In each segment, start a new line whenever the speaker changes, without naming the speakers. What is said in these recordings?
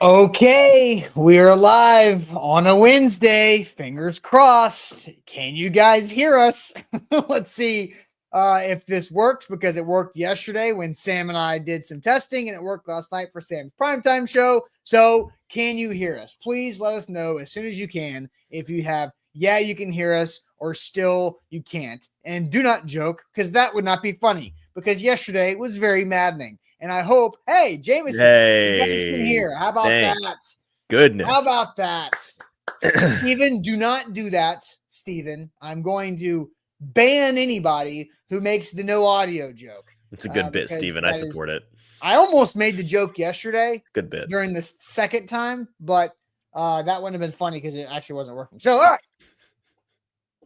Okay, we're live on a Wednesday. Fingers crossed. Can you guys hear us? Let's see if this works because it worked yesterday when Sam and I did some testing, and it worked last night for Sam's primetime show. So, can you hear us? Please let us know as soon as you can if you have, yeah, you can hear us, or still you can't. And do not joke because that would not be funny because yesterday was very maddening. And I hope, hey, Jameson, you guys can
Hey,
hear. How about
thank
that?
goodness.
How about that? Steven, do not do that, Steven. I'm going to ban anybody who makes the no audio joke.
It's a good bit,
because
Steven. I support it.
I almost made the joke yesterday
Good bit.
during the second time, but that wouldn't have been funny because it actually wasn't working. So, all right.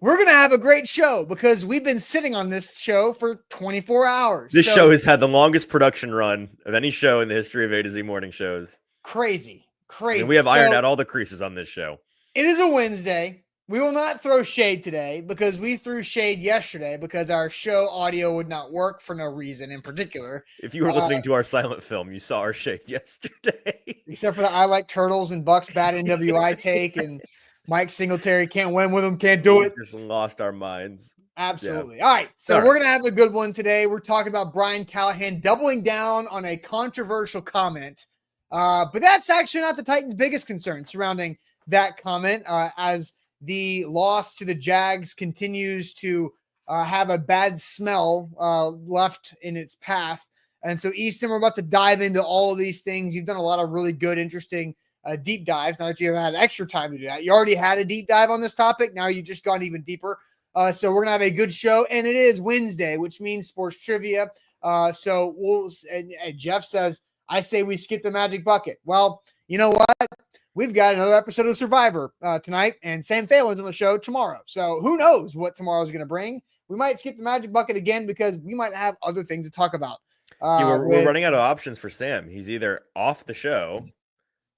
We're going to have a great show because we've been sitting on this show for 24 hours.
This show has had the longest production run of any show in the history of A to Z morning shows.
Crazy.
I mean, we have ironed out all the creases on this show.
It is a Wednesday. We will not throw shade today because we threw shade yesterday because our show audio would not work for no reason in particular.
If you were listening to our silent film, you saw our shade yesterday.
Except for the I Like Turtles and Bucks Bad NWI take and Mike Singletary can't win with them, can't do it.
Just lost our minds.
Absolutely. Yeah. All right. So we're going to have a good one today. We're talking about Brian Callahan doubling down on a controversial comment. But that's actually not the Titans' biggest concern surrounding that comment as the loss to the Jags continues to have a bad smell left in its path. And so, Easton, we're about to dive into all of these things. You've done a lot of really good, interesting deep dives. Now that you've had extra time to do that, you already had a deep dive on this topic. Now you've just gone even deeper. So we're going to have a good show. And it is Wednesday, which means sports trivia. So and Jeff says, I say we skip the magic bucket. Well, you know what? We've got another episode of Survivor tonight, and Sam Phelan's on the show tomorrow. So who knows what tomorrow's going to bring? We might skip the magic bucket again because we might have other things to talk about.
We're running out of options for Sam. He's either off the show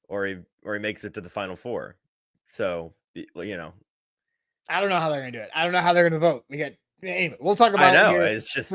or he makes it to the Final Four. So, you know.
I don't know how they're going to do it. I don't know how they're going to vote. Anyway, we'll talk about
it. I know.
Here
it's just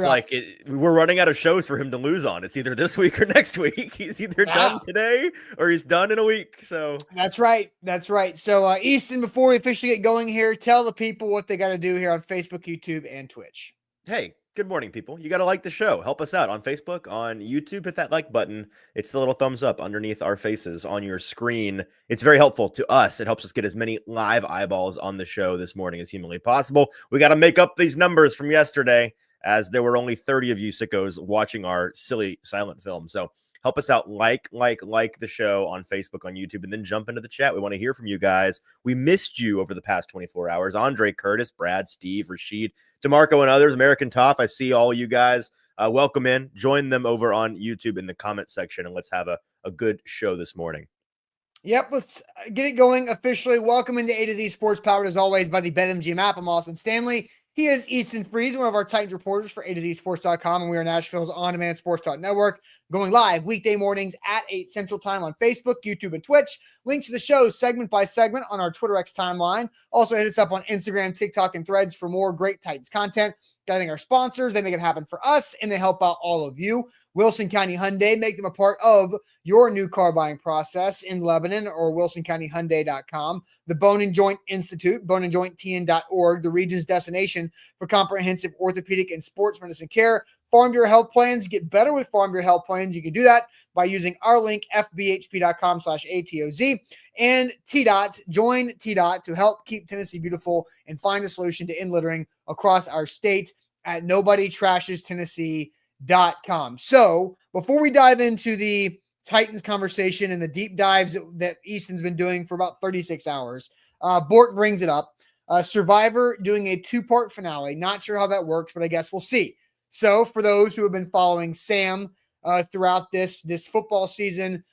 we're running out of shows for him to lose on. It's either this week or next week. He's either done today or he's done in a week. So
that's right. That's right. So Easton, before we officially get going here, tell the people what they got to do here on Facebook, YouTube, and Twitch.
Hey, good morning, people. You got to like the show. Help us out on Facebook, on YouTube. Hit that like button. It's the little thumbs up underneath our faces on your screen. It's very helpful to us. It helps us get as many live eyeballs on the show this morning as humanly possible. We got to make up these numbers from yesterday, as there were only 30 of you sickos watching our silly silent film. So help us out. Like the show on Facebook, on YouTube, and then jump into the chat. We want to hear from you guys. We missed you over the past 24 hours. Andre, Curtis, Brad, Steve, Rashid, DeMarco, and others. American Toff, I see all you guys. Welcome in. Join them over on YouTube in the comment section, and let's have a good show this morning.
Yep, let's get it going officially. Welcome into A to Z Sports, powered as always by the BetMGM app. I'm Austin Stanley. He is Easton Freeze, one of our Titans reporters for A to Z Sports.com, and we are Nashville's on-demand sports network, going live weekday mornings at 8 Central Time on Facebook, YouTube, and Twitch. Links to the show segment by segment on our Twitter X timeline. Also hit us up on Instagram, TikTok, and Threads for more great Titans content. Got to thank our sponsors. They make it happen for us, and they help out all of you. Wilson County Hyundai, make them a part of your new car buying process in Lebanon, or wilsoncountyhyundai.com. The Bone and Joint Institute, boneandjointtn.org, the region's destination for comprehensive orthopedic and sports medicine care. Farm Bureau Health Plans. Get better with Farm Bureau Health Plans. You can do that by using our link, fbhp.com/ATOZ. And TDOT, join TDOT to help keep Tennessee beautiful and find a solution to end littering across our state at nobodytrashestennessee.com. So before we dive into the Titans conversation and the deep dives that Easton's been doing for about 36 hours, Bork brings it up. Survivor doing a 2-part finale. Not sure how that works, but I guess we'll see. So for those who have been following Sam throughout this football season,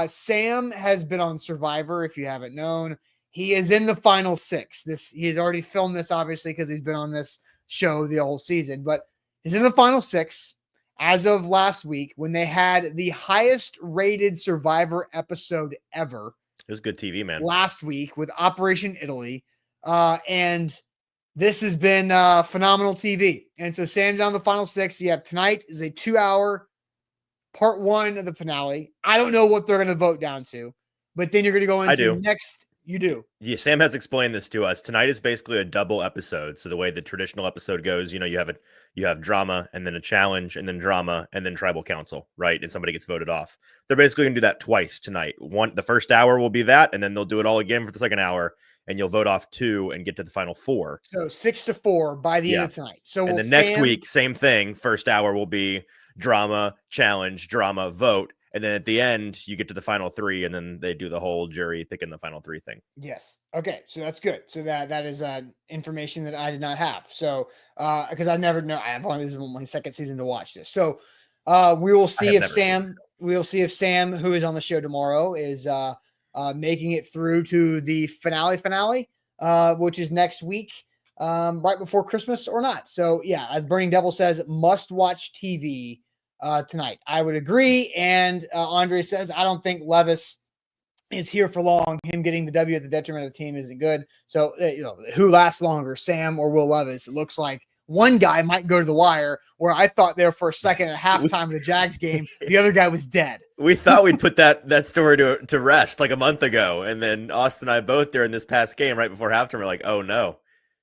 Sam has been on Survivor. If you haven't known, he is in the final 6. He has already filmed this, obviously, because he's been on this show the whole season, but he's in the final 6 as of last week when they had the highest rated Survivor episode ever.
It was good TV, man.
Last week with Operation Italy. And this has been phenomenal TV. And so Sam's on the final 6. You have tonight is a 2-hour part 1 of the finale. I don't know what they're going to vote down to. but then you're going to go into
do.
next. You do.
Yeah, Sam has explained this to us. Tonight is basically a double episode. So the way the traditional episode goes, you have drama and then a challenge and then drama and then tribal council, right? And somebody gets voted off. They're basically gonna do that twice tonight. The first hour will be that, and then they'll do it all again for the second hour, and you'll vote off 2 and get to the final 4.
So 6-4 by the end of tonight. So
and then next week, same thing. First hour will be drama, challenge, drama, vote. And then at the end, you get to the final 3, and then they do the whole jury picking the final 3 thing.
Yes. Okay. So that's good. So that is information that I did not have. So because I never know, this is my second season to watch this. So we will see if Sam, who is on the show tomorrow, is making it through to the finale, which is next week, right before Christmas or not. So yeah, as Burning Devil says, must watch TV tonight. I would agree. And Andre says, I don't think Levis is here for long. Him getting the W at the detriment of the team isn't good. So, who lasts longer, Sam or Will Levis? It looks like one guy might go to the wire, where I thought there for a second at halftime of the Jags game, the other guy was dead.
We thought we'd put that story to rest like a month ago. And then Austin and I both during this past game right before halftime were like, oh no.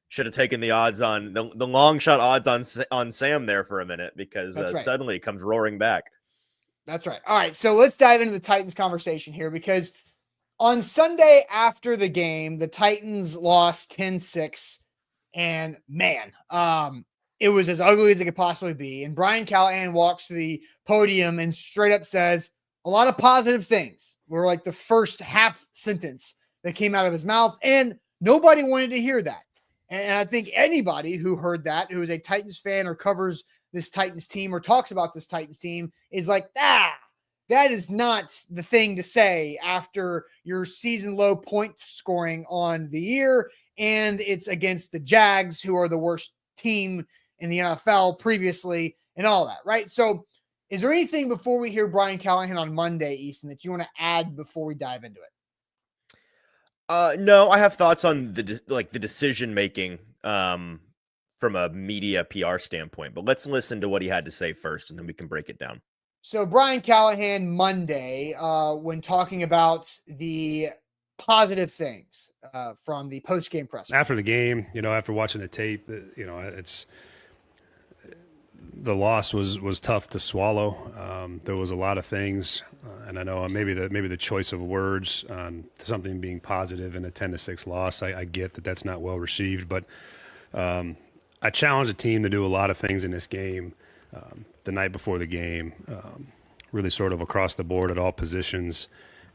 Should have taken the odds on the long shot odds on Sam there for a minute, because suddenly it comes roaring back.
That's right. All right. So let's dive into the Titans conversation here, because on Sunday after the game, the Titans lost 10-6, and man, it was as ugly as it could possibly be. And Brian Callahan walks to the podium and straight up says a lot of positive things were like the first half sentence that came out of his mouth. And nobody wanted to hear that. And I think anybody who heard that, who is a Titans fan or covers this Titans team or talks about this Titans team, is like, that is not the thing to say after your season low point scoring on the year. And it's against the Jags, who are the worst team in the NFL previously, and all that, right? So is there anything before we hear Brian Callahan on Monday, Easton, that you want to add before we dive into it?
No, I have thoughts on the decision making from a media PR standpoint, but let's listen to what he had to say first, and then we can break it down.
So Brian Callahan Monday, when talking about the positive things from the post-game press
after the game, after watching the tape, it's the loss was tough to swallow. There was a lot of things, and I know maybe the choice of words on something being positive in a 10-6 loss. I get that that's not well received, but I challenged the team to do a lot of things in this game the night before the game, really sort of across the board at all positions,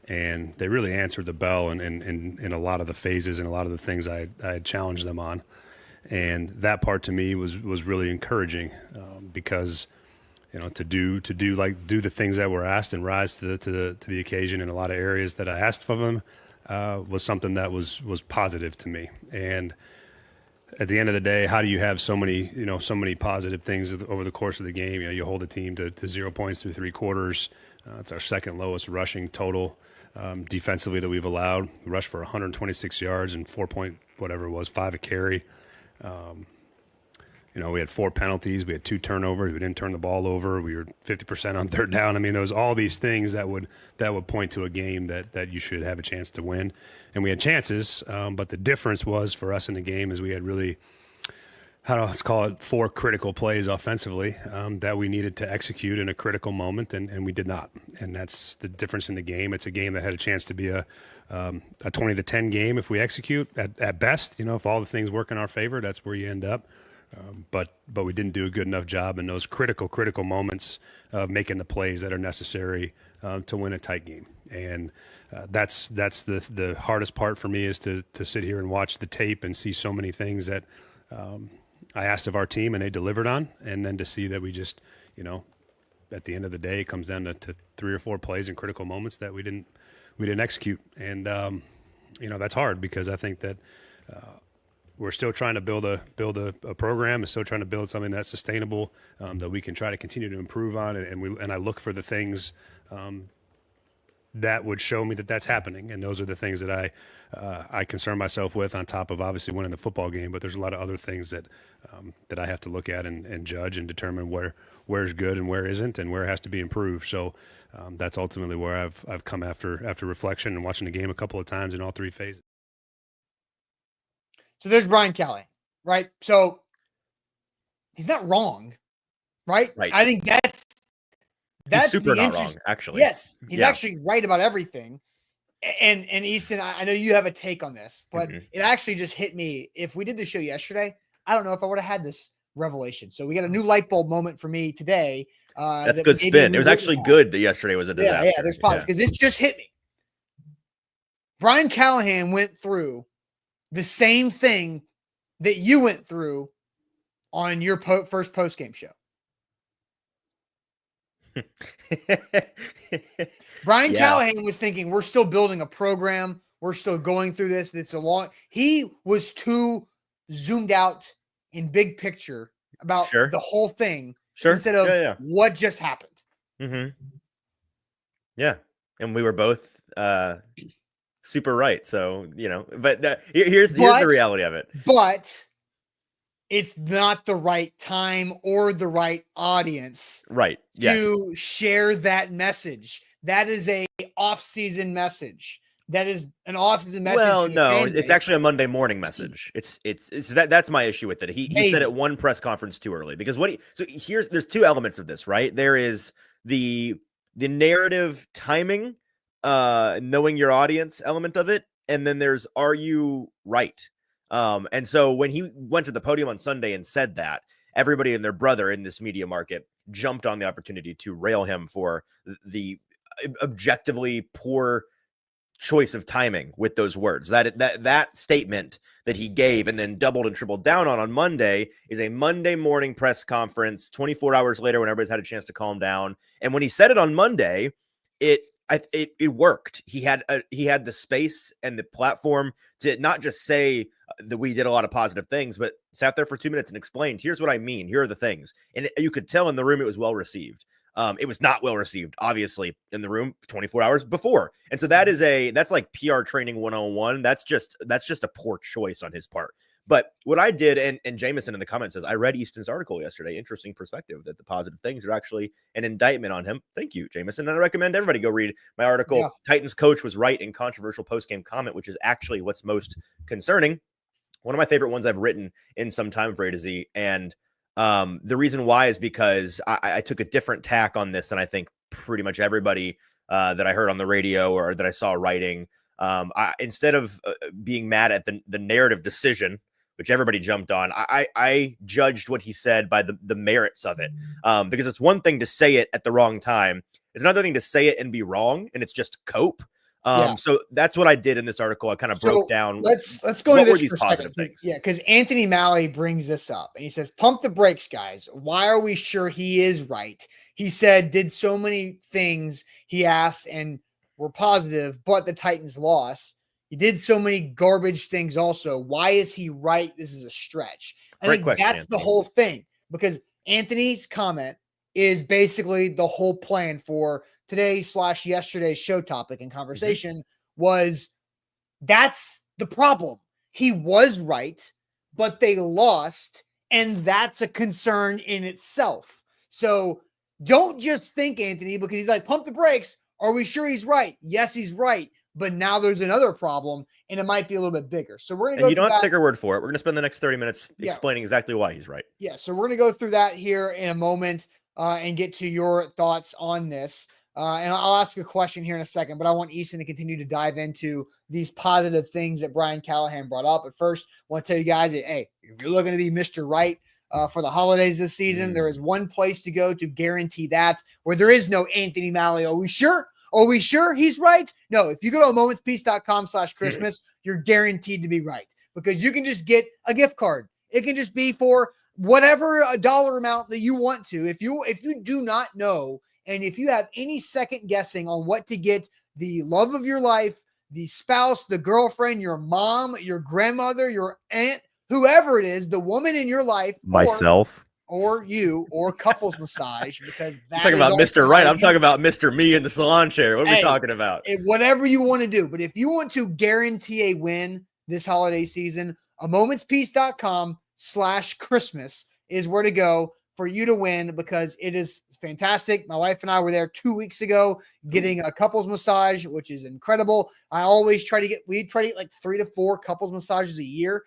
and they really answered the bell in a lot of the phases and a lot of the things I had challenged them on. And that part to me was really encouraging because, to do the things that were asked and rise to the occasion in a lot of areas that I asked of them was something that was positive to me. And at the end of the day, how do you have so many positive things over the course of the game? You hold a team to 0 points through 3 quarters. It's our second lowest rushing total defensively that we've allowed. We rushed for 126 yards and 5 a carry. We had 4 penalties. We had 2 turnovers. We didn't turn the ball over. We were 50% on third down. I mean, there was all these things that would point to a game that you should have a chance to win. And we had chances, but the difference was for us in the game is we had really, let's call it 4 critical plays offensively that we needed to execute in a critical moment, and we did not. And that's the difference in the game. It's a game that had a chance to be a 20-10 game if we execute at best. If all the things work in our favor, that's where you end up. But we didn't do a good enough job in those critical moments of making the plays that are necessary to win a tight game. And that's the hardest part for me, is to sit here and watch the tape and see so many things that I asked of our team and they delivered on, and then to see that we just, at the end of the day, it comes down to 3 or 4 plays in critical moments that we didn't execute. And that's hard, because I think that we're still trying to build a program, and still trying to build something that's sustainable, that we can try to continue to improve on. And I look for the things that would show me that that's happening. And those are the things that I concern myself with, on top of obviously winning the football game. But there's a lot of other things that that I have to look at and judge and determine where's good and where isn't, and where it has to be improved. So that's ultimately where I've come after reflection and watching the game a couple of times in all three phases.
So there's Brian Callahan, right? So he's not wrong, right?
Right.
I think that's
he's super not wrong, actually.
Yes, he's actually right about everything. And Easton, I know you have a take on this, but it actually just hit me. If we did the show yesterday, I don't know if I would have had this revelation. So we got a new light bulb moment for me today.
That's good spin. It was actually good that yesterday was a disaster.
Yeah, there's positive because it's just hit me. Brian Callahan went through the same thing that you went through on your first post-game show. Brian Callahan was thinking, we're still building a program. We're still going through this. He was too zoomed out in big picture about the whole thing instead of what just happened.
Yeah. And we were both super right. So, but here's the reality of it.
But it's not the right time or the right audience to share that message. That is a off-season message. That is an off-season message.
Well, no, it's actually a Monday morning message. That's my issue with it. He said at one press conference too early, because there's two elements of this, right? There is the narrative timing, knowing your audience element of it, and then there's, are you right? And so when he went to the podium on Sunday and said that, everybody and their brother in this media market jumped on the opportunity to rail him for the objectively poor choice of timing with those words. That statement that he gave and then doubled and tripled down on Monday is a Monday morning press conference, 24 hours later when everybody's had a chance to calm down. And when he said it on Monday, it worked. He had the space and the platform to not just say that we did a lot of positive things, but sat there for 2 minutes and explained, here's what I mean. Here are the things. And you could tell in the room it was well received. It was not well received, obviously, in the room 24 hours before. And so that's like PR training 101. That's just a poor choice on his part. But what I did, and Jameson in the comments says, I read Easton's article yesterday. Interesting perspective that the positive things are actually an indictment on him. Thank you, Jameson. And I recommend everybody go read my article. Yeah. Titans coach was right in controversial postgame comment, which is actually what's most concerning. One of my favorite ones I've written in some time for A to Z. And the reason why is because I took a different tack on this than I think pretty much everybody that I heard on the radio or that I saw writing. Instead of being mad at the narrative decision, which everybody jumped on, I judged what he said by the merits of it. Because it's one thing to say it at the wrong time. It's another thing to say it and be wrong, and it's just cope. So that's what I did in this article. I kind of broke down.
Let's go into this for positive things. Yeah, because Anthony Malley brings this up and he says, pump the brakes, guys. Why are we sure he is right? He said, did so many things he asked and were positive, but the Titans lost. He did so many garbage things also. Why is he right? This is a stretch. I think that's Anthony. The whole thing, because Anthony's comment is basically the whole plan for today's/yesterday's show topic and conversation was that's the problem. He was right, but they lost, and that's a concern in itself. So don't just think, Anthony, because he's like, pump the brakes. Are we sure he's right? Yes, he's right. But now there's another problem, and it might be a little bit bigger. So we're going to go.
And you don't have to take our word for it. We're going to spend the next 30 minutes explaining exactly why he's right.
Yeah. So we're going to go through that here in a moment and get to your thoughts on this. And I'll ask a question here in a second, but I want Easton to continue to dive into these positive things that Brian Callahan brought up. But first, I want to tell you guys that, hey, if you're looking to be Mr. Right for the holidays this season, there is one place to go to guarantee that, where there is no Anthony Malley. Are we sure? Are we sure he's right? No, if you go to momentspeace.com/Christmas, you're guaranteed to be right, because you can just get a gift card. It can just be for whatever a dollar amount that you want to. If you do not know, and if you have any second guessing on what to get the love of your life, the spouse, the girlfriend, your mom, your grandmother, your aunt, whoever it is, the woman in your life,
myself,
or you or couples massage, because
You're talking about Mr. Right. I'm talking about Mr. Me in the salon chair. What are we talking about?
Whatever you want to do. But if you want to guarantee a win this holiday season, amomentspeace.com/Christmas is where to go for you to win, because it is fantastic. My wife and I were there 2 weeks ago getting a couples massage, which is incredible. We try to get like 3 to 4 couples massages a year,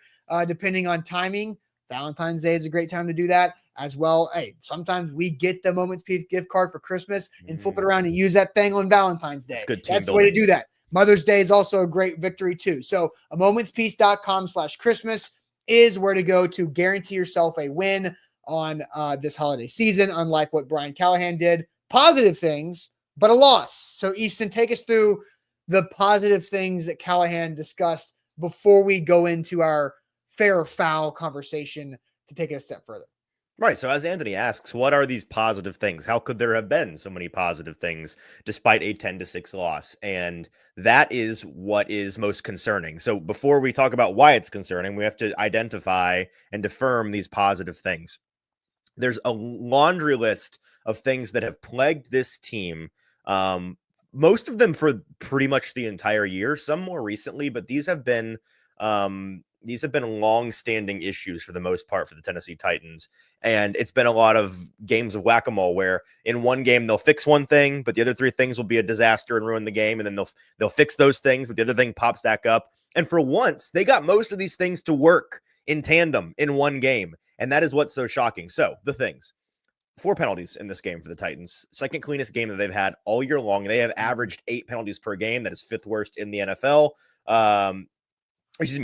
depending on timing. Valentine's Day is a great time to do that as well. Hey, sometimes we get the Moments Peace gift card for Christmas and flip it around and use that thing on Valentine's Day. That's the way to do that. Mother's Day is also a great victory too. So amomentspeace.com/Christmas is where to go to guarantee yourself a win on this holiday season, unlike what Brian Callahan did. Positive things, but a loss. So Easton, take us through the positive things that Callahan discussed before we go into our fair or foul conversation to take it a step further.
Right. So as Anthony asks, what are these positive things? How could there have been so many positive things despite a 10-6 loss? And that is what is most concerning. So before we talk about why it's concerning, we have to identify and affirm these positive things. There's a laundry list of things that have plagued this team. Most of them for pretty much the entire year, some more recently, but these have been long-standing issues for the most part for the Tennessee Titans. And it's been a lot of games of whack-a-mole where in one game they'll fix one thing, but the other 3 things will be a disaster and ruin the game. And then they'll fix those things, but the other thing pops back up. And for once, they got most of these things to work in tandem in one game. And that is what's so shocking. So the things: 4 penalties in this game for the Titans. Second cleanest game that they've had all year long. They have averaged 8 penalties per game. That is 5th worst in the NFL.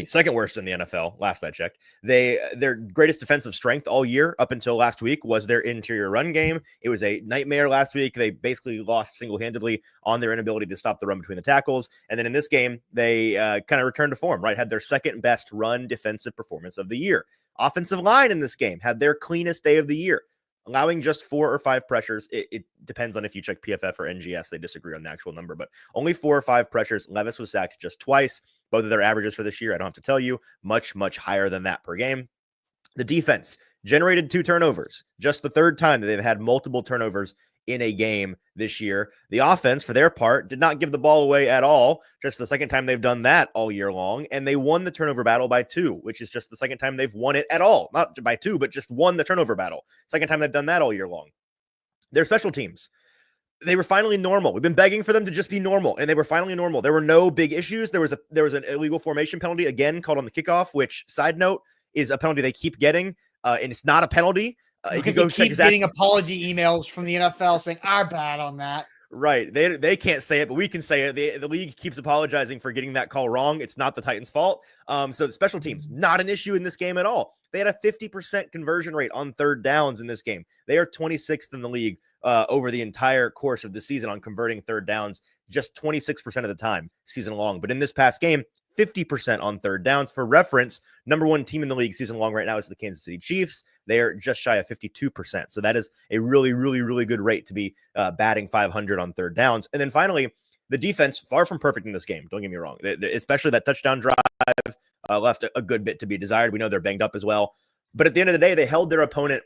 Second worst in the NFL, last I checked. Their greatest defensive strength all year up until last week was their interior run game. It was a nightmare last week. They basically lost single-handedly on their inability to stop the run between the tackles. And then in this game, they kind of returned to form, right? Had their second best run defensive performance of the year. Offensive line in this game had their cleanest day of the year, allowing just 4 or 5 pressures. It depends on if you check PFF or NGS. They disagree on the actual number, but only 4 or 5 pressures. Levis was sacked just twice. Both of their averages for this year, I don't have to tell you, much, much higher than that per game. The defense generated 2 turnovers, just the 3rd time that they've had multiple turnovers in a game this year. The offense, for their part, did not give the ball away at all, just the 2nd time they've done that all year long. And they won the turnover battle by 2, which is just the 2nd time they've won it at all. Not by 2, but just won the turnover battle. 2nd time they've done that all year long. Their special teams, they were finally normal. We've been begging for them to just be normal, and they were finally normal. There were no big issues. There was an illegal formation penalty, again, called on the kickoff, which, side note, is a penalty they keep getting, and it's not a penalty.
Because they keep getting apology emails from the NFL saying, our bad on that.
Right. They can't say it, but we can say it. The league keeps apologizing for getting that call wrong. It's not the Titans' fault. So the special teams, not an issue in this game at all. They had a 50% conversion rate on 3rd downs in this game. They are 26th in the league over the entire course of the season on converting 3rd downs, just 26% of the time season long. But in this past game, 50% on 3rd downs. For reference, number 1 team in the league season long right now is the Kansas City Chiefs. They are just shy of 52%. So that is a really, really, really good rate to be batting 500 on 3rd downs. And then finally, the defense, far from perfect in this game. Don't get me wrong. Especially that touchdown drive left a good bit to be desired. We know they're banged up as well. But at the end of the day, they held their opponent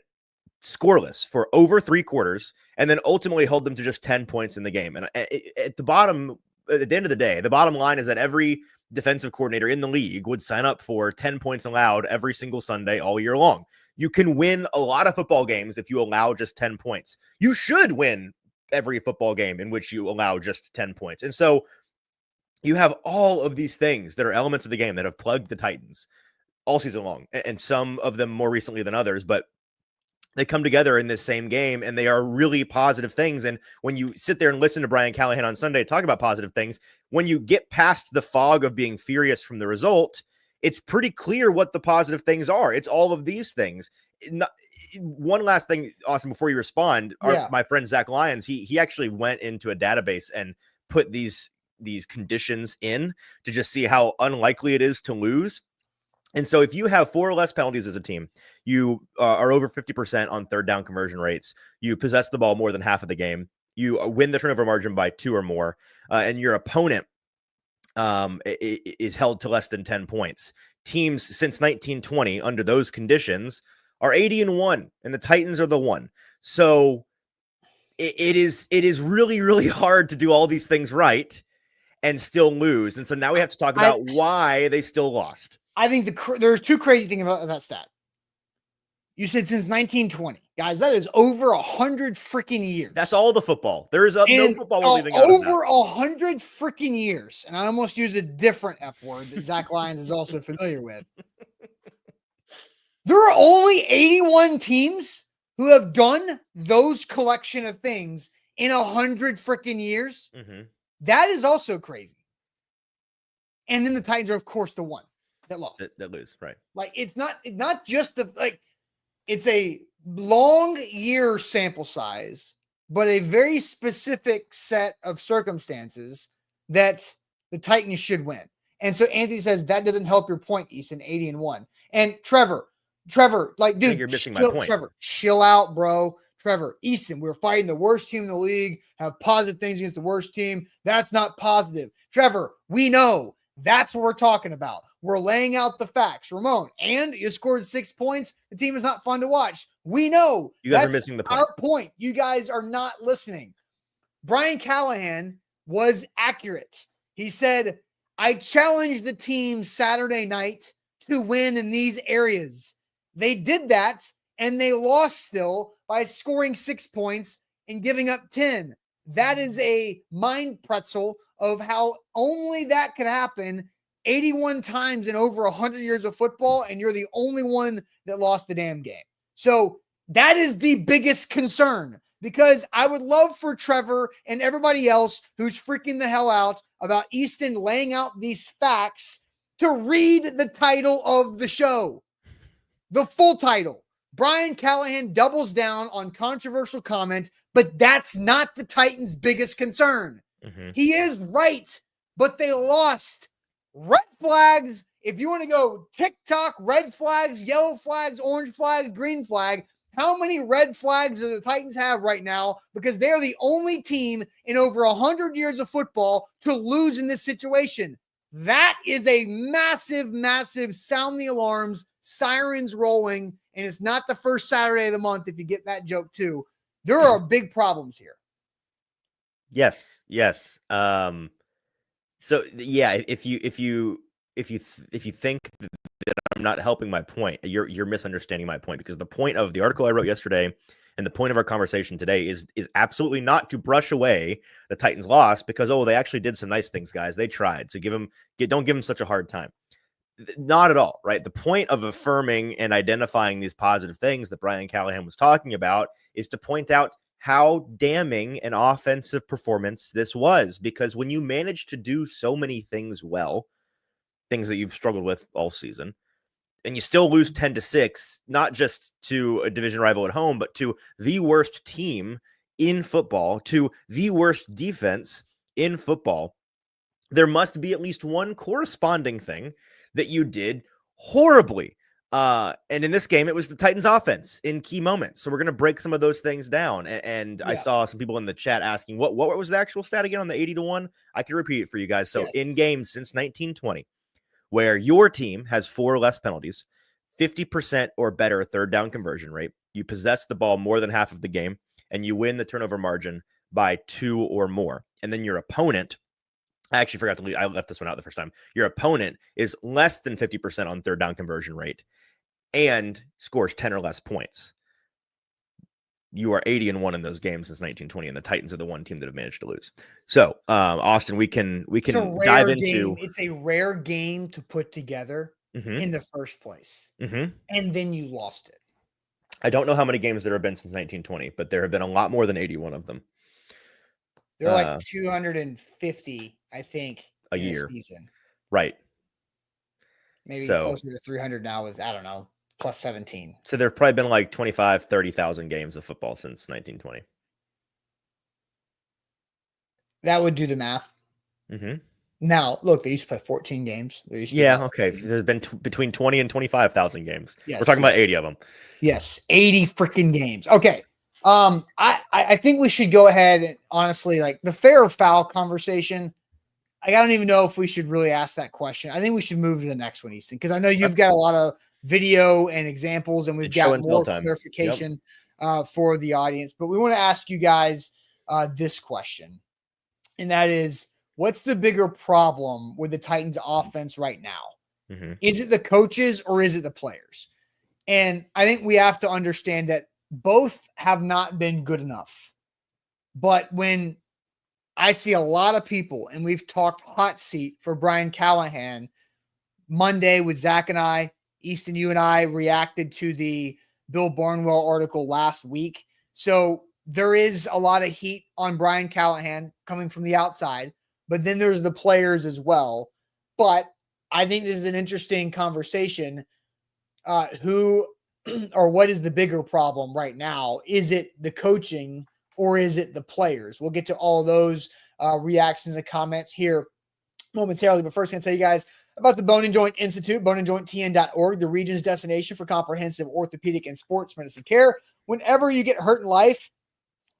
scoreless for over 3 quarters and then ultimately held them to just 10 points in the game. And at the end of the day, the bottom line is that every defensive coordinator in the league would sign up for 10 points allowed every single Sunday all year long. You can win a lot of football games if you allow just 10 points. You should win every football game in which you allow just 10 points. And so you have all of these things that are elements of the game that have plagued the Titans all season long, and some of them more recently than others, but they come together in this same game, and they are really positive things. And when you sit there and listen to Brian Callahan on Sunday talk about positive things, when you get past the fog of being furious from the result, it's pretty clear what the positive things are. It's all of these things. One last thing, Austin, before you respond, my friend Zach Lyons, he actually went into a database and put these conditions in to just see how unlikely it is to lose. And so if you have 4 or less penalties as a team, you are over 50% on 3rd down conversion rates, you possess the ball more than half of the game, you win the turnover margin by 2 or more, and your opponent is held to less than 10 points. Teams since 1920 under those conditions are 80-1, and the Titans are the 1. So it is really, really hard to do all these things right and still lose. And so now we have to talk about why they still lost.
I think there's two crazy things about that stat. You said since 1920, guys. That is over 100 freaking years.
That's all the football. There is no football we're leaving out
over 100 freaking years. And I almost use a different F word that Zach Lyons is also familiar with. There are only 81 teams who have done those collection of things in 100 freaking years.
Mm-hmm.
That is also crazy. And then the Titans are, of course, the one that lost.
That lose, right?
Like, it's not just it's a long year sample size, but a very specific set of circumstances that the Titans should win. And so Anthony says that doesn't help your point, Easton, 80-1. And Trevor, like, dude,
you're missing my point.
Trevor, chill out, bro. Trevor, Easton, we're fighting the worst team in the league, have positive things against the worst team. That's not positive. Trevor, we know. That's what we're talking about. We're laying out the facts. Ramon, and you scored 6 points. The team is not fun to watch. We know.
You guys are missing the point.
Our point. You guys are not listening. Brian Callahan was accurate. He said, I challenged the team Saturday night to win in these areas. They did that, and they lost still by scoring 6 points and giving up 10. That is a mind pretzel of how only that could happen 81 times in over 100 years of football, and you're the only one that lost the damn game. So that is the biggest concern, because I would love for Trevor and everybody else who's freaking the hell out about Easton laying out these facts to read the title of the show. The full title. Brian Callahan doubles down on controversial comment, but that's not the Titans' biggest concern.
Mm-hmm.
He is right, but they lost. Red flags. If you want to go TikTok, red flags, yellow flags, orange flags, green flag, how many red flags do the Titans have right now? Because they're the only team in over 100 years of football to lose in this situation. That is a massive, massive sound the alarms, sirens rolling, and it's not the first Saturday of the month if you get that joke too. There are big problems here.
Yes. So yeah, if you think that I'm not helping my point, you're misunderstanding my point, because the point of the article I wrote yesterday and the point of our conversation today is absolutely not to brush away the Titans' loss, because they actually did some nice things, guys. They tried. So don't give them such a hard time. Not at all, right? The point of affirming and identifying these positive things that Brian Callahan was talking about is to point out how damning an offensive performance this was, because when you manage to do so many things well, things that you've struggled with all season, and you still lose 10-6, not just to a division rival at home, but to the worst team in football, to the worst defense in football, there must be at least one corresponding thing that you did horribly. And in this game, it was the Titans offense in key moments. So we're going to break some of those things down. And yeah. I saw some people in the chat asking, what was the actual stat again on the 80-1? I can repeat it for you guys. So in games since 1920, where your team has 4 less penalties, 50% or better third down conversion rate, you possess the ball more than half of the game, and you win the turnover margin by 2 or more. And then your opponent, I actually forgot to leave. I left this one out the first time. Your opponent is less than 50% on third down conversion rate and scores 10 or less points. You are 80-1 in those games since 1920, and the Titans are the one team that have managed to lose. So, Austin, we can dive into.
It's a rare game to put together in the first place, and then you lost it.
I don't know how many games there have been since 1920, but there have been a lot more than 81 of them.
They're like 250, I think,
a year
season.
Right.
Maybe closer to 300 now with, I don't know, plus 17.
So there have probably been like 25, 30,000 games of football since 1920.
That would do the math. Now, look, they used to play 14 games.
Okay. There's been between 20 and 25,000 games. Yes. We're talking about 80 of them.
Yes, 80 freaking games. Okay. I think we should go ahead and honestly, like, the fair or foul conversation, I don't even know if we should really ask that question. I think we should move to the next one, Easton, because I know you've got a lot of video and examples, and we've
It's show
got
and tell
more
time.
clarification for the audience. But we want to ask you guys this question, and that is, what's the bigger problem with the Titans offense right now?
Mm-hmm.
Is it the coaches or is it the players? And I think we have to understand that both have not been good enough. But when I see a lot of people, and we've talked hot seat for Brian Callahan Monday with Zach and I, Easton, you and I reacted to the Bill Barnwell article last week. So there is a lot of heat on Brian Callahan coming from the outside, but then there's the players as well. But I think this is an interesting conversation. Who or what is the bigger problem right now? Is it the coaching or is it the players? We'll get to all those reactions and comments here momentarily. But first, I'm going to tell you guys about the Bone and Joint Institute, boneandjointtn.org, the region's destination for comprehensive orthopedic and sports medicine care. Whenever you get hurt in life,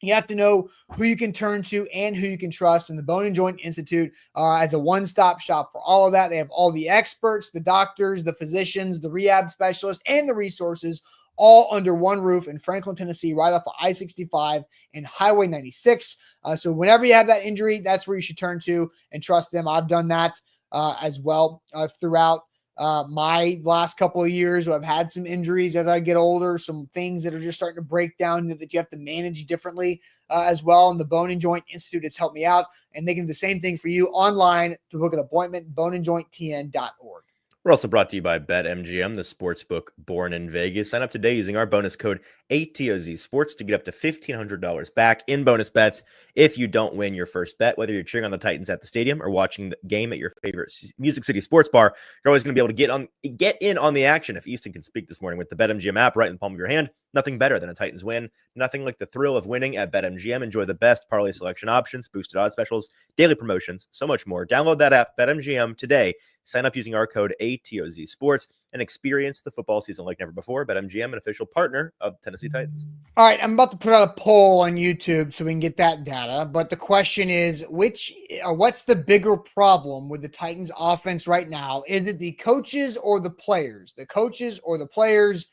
you have to know who you can turn to and who you can trust. And the Bone and Joint Institute as a one-stop shop for all of that. They have all the experts, the doctors, the physicians, the rehab specialists, and the resources all under one roof in Franklin, Tennessee, right off of I-65 and Highway 96. So whenever you have that injury, that's where you should turn to and trust them. I've done that as well throughout my last couple of years. I've had some injuries as I get older, some things that are just starting to break down that you have to manage differently as well. And the Bone and Joint Institute has helped me out, and they can do the same thing for you online to book an appointment, boneandjointtn.org.
We're also brought to you by BetMGM, the sports book born in Vegas. Sign up today using our bonus code ATOZ Sports to get up to $1,500 back in bonus bets if you don't win your first bet. Whether you're cheering on the Titans at the stadium or watching the game at your favorite Music City sports bar, you're always going to be able to get in on the action. If Easton can speak this morning with the BetMGM app right in the palm of your hand, nothing better than a Titans win. Nothing like the thrill of winning at BetMGM. Enjoy the best parlay selection options, boosted odds specials, daily promotions, so much more. Download that app, BetMGM, today. Sign up using our code ATOZ Sports and experience the football season like never before. BetMGM, an official partner of Tennessee Titans.
All right, I'm about to put out a poll on YouTube so we can get that data. But the question is, what's the bigger problem with the Titans offense right now? Is it the coaches or the players? The coaches or the players?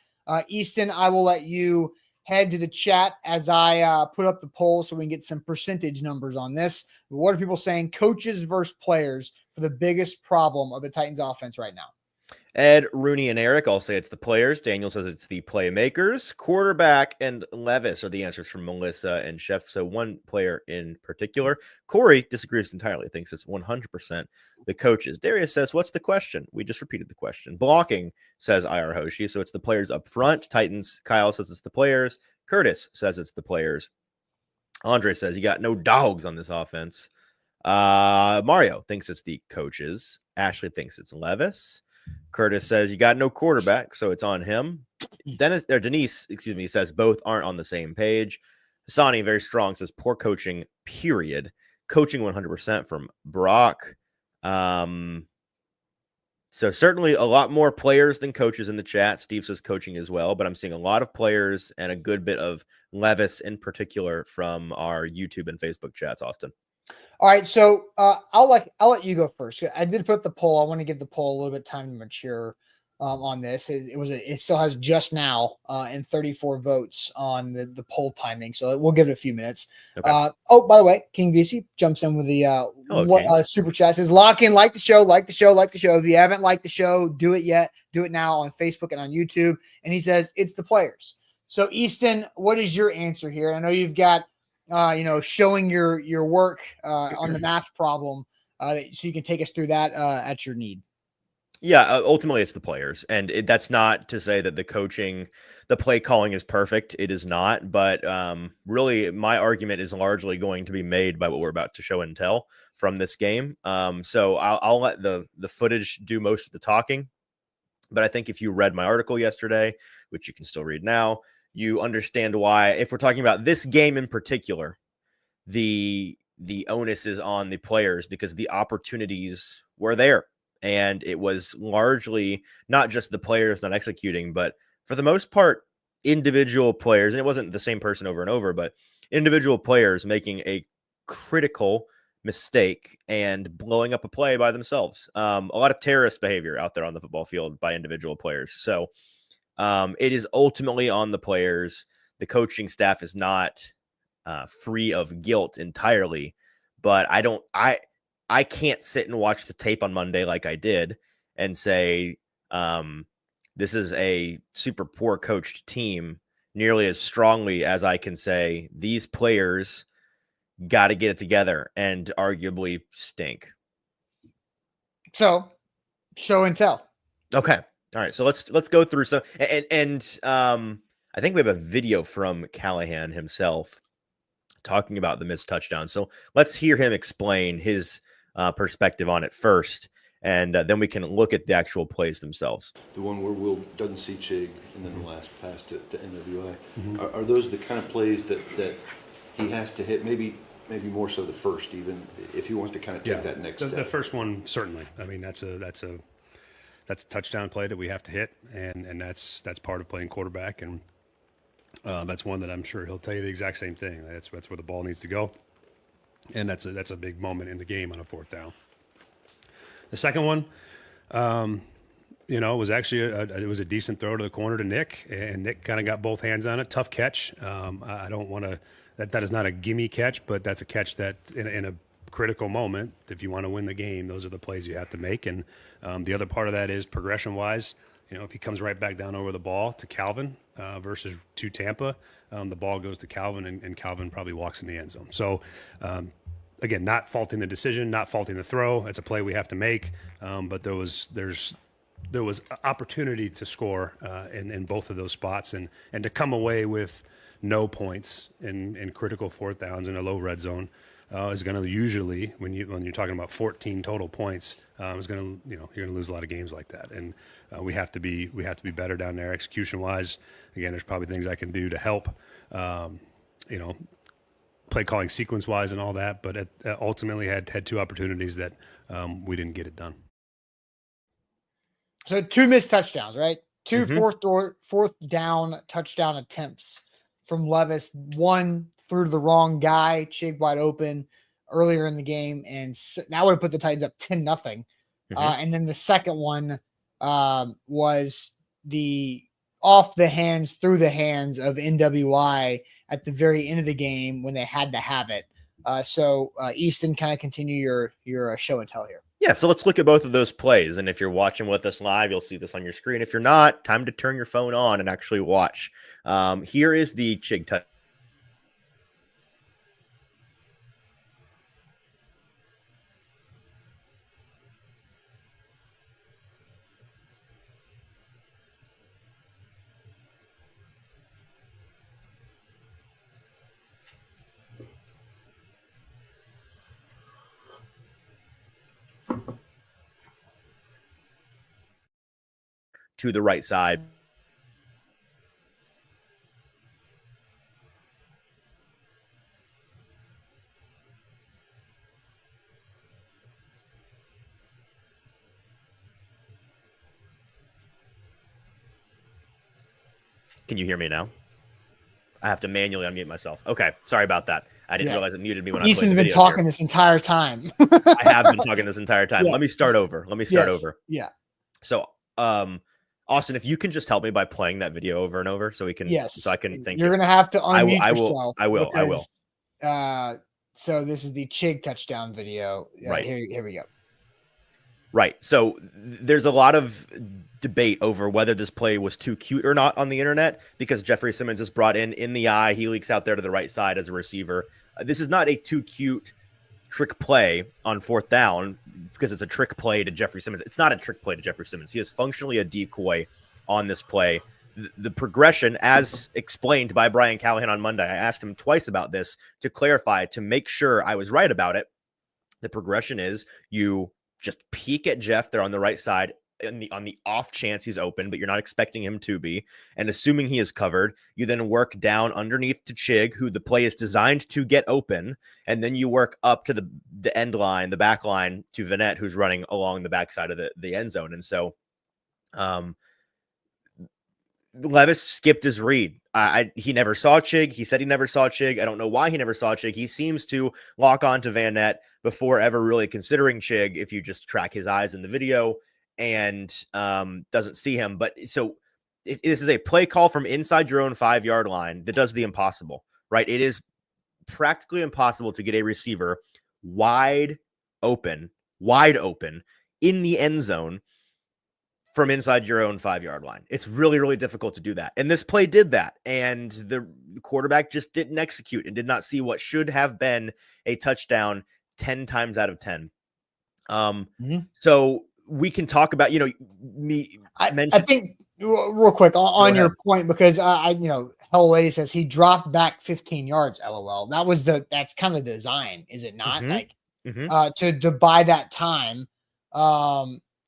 Easton, I will let you head to the chat as I put up the poll so we can get some percentage numbers on this. What are people saying? Coaches versus players for the biggest problem of the Titans offense right now?
Ed, Rooney, and Eric all say it's the players. Daniel says it's the playmakers. Quarterback and Levis are the answers from Melissa and Chef. So one player in particular. Corey disagrees entirely, thinks it's 100% the coaches. Darius says, what's the question? We just repeated the question. Blocking, says IR Hoshi. So it's the players up front. Titans, Kyle says it's the players. Curtis says it's the players. Andre says, you got no dogs on this offense. Mario thinks it's the coaches. Ashley thinks it's Levis. Curtis says you got no quarterback, so it's on him. Denise, says both aren't on the same page. Hassani, very strong, says poor coaching, period. Coaching 100% from Brock. So certainly a lot more players than coaches in the chat. Steve says coaching as well, but I'm seeing a lot of players and a good bit of Levis in particular from our YouTube and Facebook chats, Austin.
All right, so I'll let you go first. I did put up the poll. I want to give the poll a little bit of time to mature on this. It still has just now and 34 votes on the poll timing, so we'll give it a few minutes. Okay. By the way, King VC jumps in with the super chat. Says lock in, like the show. If you haven't liked the show, do it yet. Do it now on Facebook and on YouTube. And he says it's the players. So Easton, what is your answer here? I know you've got showing your work on the math problem, so you can take us through that at your need.
Yeah, ultimately it's the players, and that's not to say that the coaching, the play calling is perfect. It is not, but really my argument is largely going to be made by what we're about to show and tell from this game. So I'll let the footage do most of the talking, but I think if you read my article yesterday, which you can still read now, you understand why, if we're talking about this game in particular, the onus is on the players because the opportunities were there. And it was largely not just the players not executing, but for the most part, individual players, and it wasn't the same person over and over, but individual players making a critical mistake and blowing up a play by themselves. A lot of terrorist behavior out there on the football field by individual players. So it is ultimately on the players. The coaching staff is not free of guilt entirely, but I can't sit and watch the tape on Monday like I did and say, this is a super poor coached team nearly as strongly as I can say these players got to get it together and arguably stink.
So show and tell.
Okay. All right. So let's go through some, and I think we have a video from Callahan himself talking about the missed touchdown. So let's hear him explain his perspective on it first, and then we can look at the actual plays themselves.
The one where Will doesn't see Chig, and then the last pass to NWI. Are those the kind of plays that he has to hit? Maybe more so the first, even if he wants to kind of take that next step.
The first one, certainly. I mean, that's a touchdown play that we have to hit, and that's part of playing quarterback, and that's one that I'm sure he'll tell you the exact same thing. That's where the ball needs to go, and that's a big moment in the game on a fourth down. The second one, was actually it was a decent throw to the corner to Nick, and Nick kind of got both hands on it. Tough catch. I don't want to. That is not a gimme catch, but that's a catch that in a critical moment, if you want to win the game, those are the plays you have to make. And the other part of that is progression-wise. If he comes right back down over the ball to Calvin versus to Tampa, the ball goes to Calvin, and Calvin probably walks in the end zone. So, again, not faulting the decision, not faulting the throw. It's a play we have to make, but there was opportunity to score in both of those spots, and to come away with no points in critical fourth downs in a low red zone is going to usually, when you're talking about 14 total points, is going to you're going to lose a lot of games like that, and we have to be better down there execution wise. Again, there's probably things I can do to help, play calling sequence wise and all that, but ultimately had two opportunities that we didn't get it done.
So 2 missed touchdowns, right? 2 fourth down touchdown attempts from Levis. One threw to the wrong guy, Chig wide open earlier in the game, and that would have put the Titans up 10-0. And then the second one was the off the hands, through the hands of NWI at the very end of the game when they had to have it. So Easton, kind of continue your show and tell here.
Yeah, so let's look at both of those plays. And if you're watching with us live, you'll see this on your screen. If you're not, time to turn your phone on and actually watch. Here is the Chig touch. To the right side. Can you hear me now? I have to manually unmute myself. Okay, sorry about that. I didn't realize it muted me when
Easton's
I played the
been talking this entire time.
I have been talking this entire time. Let me start over.
Yeah.
So, Austin, if you can just help me by playing that video over and over, so we can, so I can think.
You're gonna have to unmute yourself.
I will.
So this is the Chig touchdown video.
Right
here we go.
Right. So there's a lot of debate over whether this play was too cute or not on the internet, because Jeffrey Simmons is brought in the eye. He leaks out there to the right side as a receiver. This is not a too cute trick play on fourth down because it's a trick play to Jeffrey Simmons. It's not a trick play to Jeffrey Simmons. He is functionally a decoy on this play. The progression, as explained by Brian Callahan on Monday, I asked him twice about this to clarify, to make sure I was right about it. The progression is you just peek at Jeff there on the right side on the off chance he's open, but you're not expecting him to be. And assuming he is covered, you then work down underneath to Chig, who the play is designed to get open. And then you work up to the end line, the back line, to Vanette, who's running along the backside of the end zone. And so Levis skipped his read. He never saw Chig. He said he never saw Chig. I don't know why he never saw Chig. He seems to lock on to Van Nett before ever really considering Chig, if you just track his eyes in the video, and doesn't see him. But so this is a play call from inside your own 5-yard line that does the impossible, right? It is practically impossible to get a receiver wide open in the end zone from inside your own 5-yard line. It's really, really difficult to do that. And this play did that. And the quarterback just didn't execute and did not see what should have been a touchdown 10 times out of 10. So we can talk about,
I think real quick on your point, because Hello Lady says he dropped back 15 yards. LOL. That's kind of the design, is it not? To buy that time.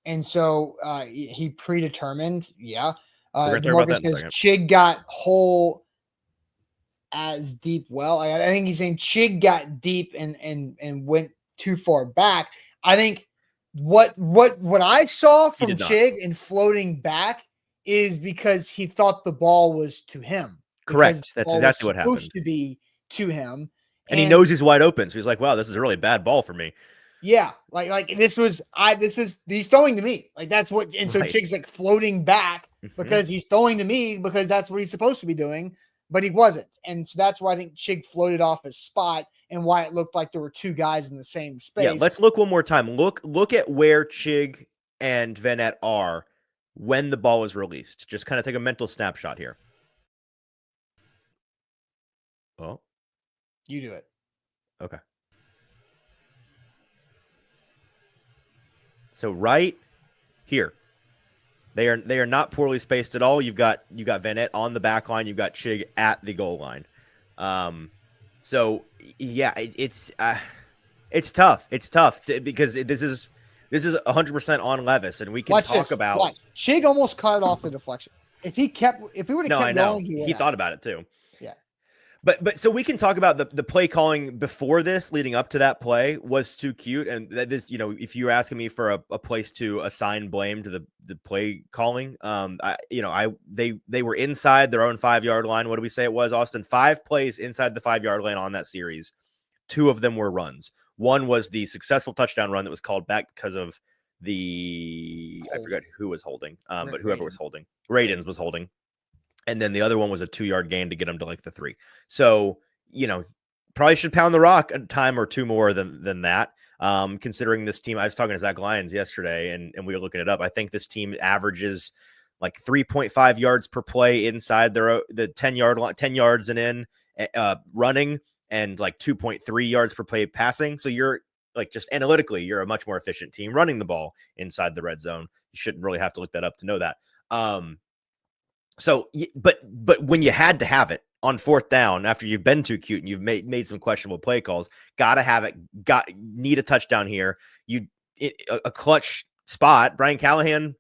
And so he predetermined. Yeah. DeMarcus says Chig got whole as deep. Well, I think he's saying Chig got deep and went too far back. I think what I saw from Chig in floating back is because he thought the ball was to him.
Correct. That's exactly what happened.
Supposed to be to him.
And he knows he's wide open. So he's like, wow, this is a really bad ball for me.
Yeah. Like he's throwing to me. Like that's what, and so Chig's like floating back because he's throwing to me because that's what he's supposed to be doing, but he wasn't. And so that's why I think Chig floated off his spot and why it looked like there were two guys in the same space.
Yeah. Let's look one more time. Look at where Chig and Van Nett are when the ball is released. Just kind of take a mental snapshot here. Well,
you do it.
Okay. So right here, they are not poorly spaced at all. You've got Van Nett on the back line. You've got Chig at the goal line. So yeah, it's tough. It's tough because this is 100% on Levis, and we can talk about
Chig almost cut it off the deflection. If he would have kept going,
he thought about it too.
Yeah.
But so we can talk about the play calling before this, leading up to that play, was too cute. And that this, if you were asking me for a place to assign blame to the play calling, they were inside their own 5-yard line. What do we say it was, Austin? 5 plays inside the 5-yard line on that series. 2 of them were runs. One was the successful touchdown run that was called back because of I forgot who was holding, but whoever was holding, Radins was holding. And then the other one was a 2-yard gain to get him to like the 3. So, probably should pound the rock a time or 2 more than that. Considering this team, I was talking to Zach Lyons yesterday and we were looking it up. I think this team averages like 3.5 yards per play inside the 10-yard line, 10 yards and in running, and like 2.3 yards per play passing. So you're like, just analytically, you're a much more efficient team running the ball inside the red zone. You shouldn't really have to look that up to know that. So, but when you had to have it on 4th down after you've been too cute and you've made some questionable play calls, gotta have it. Need a touchdown here. A clutch spot. Brian Callahan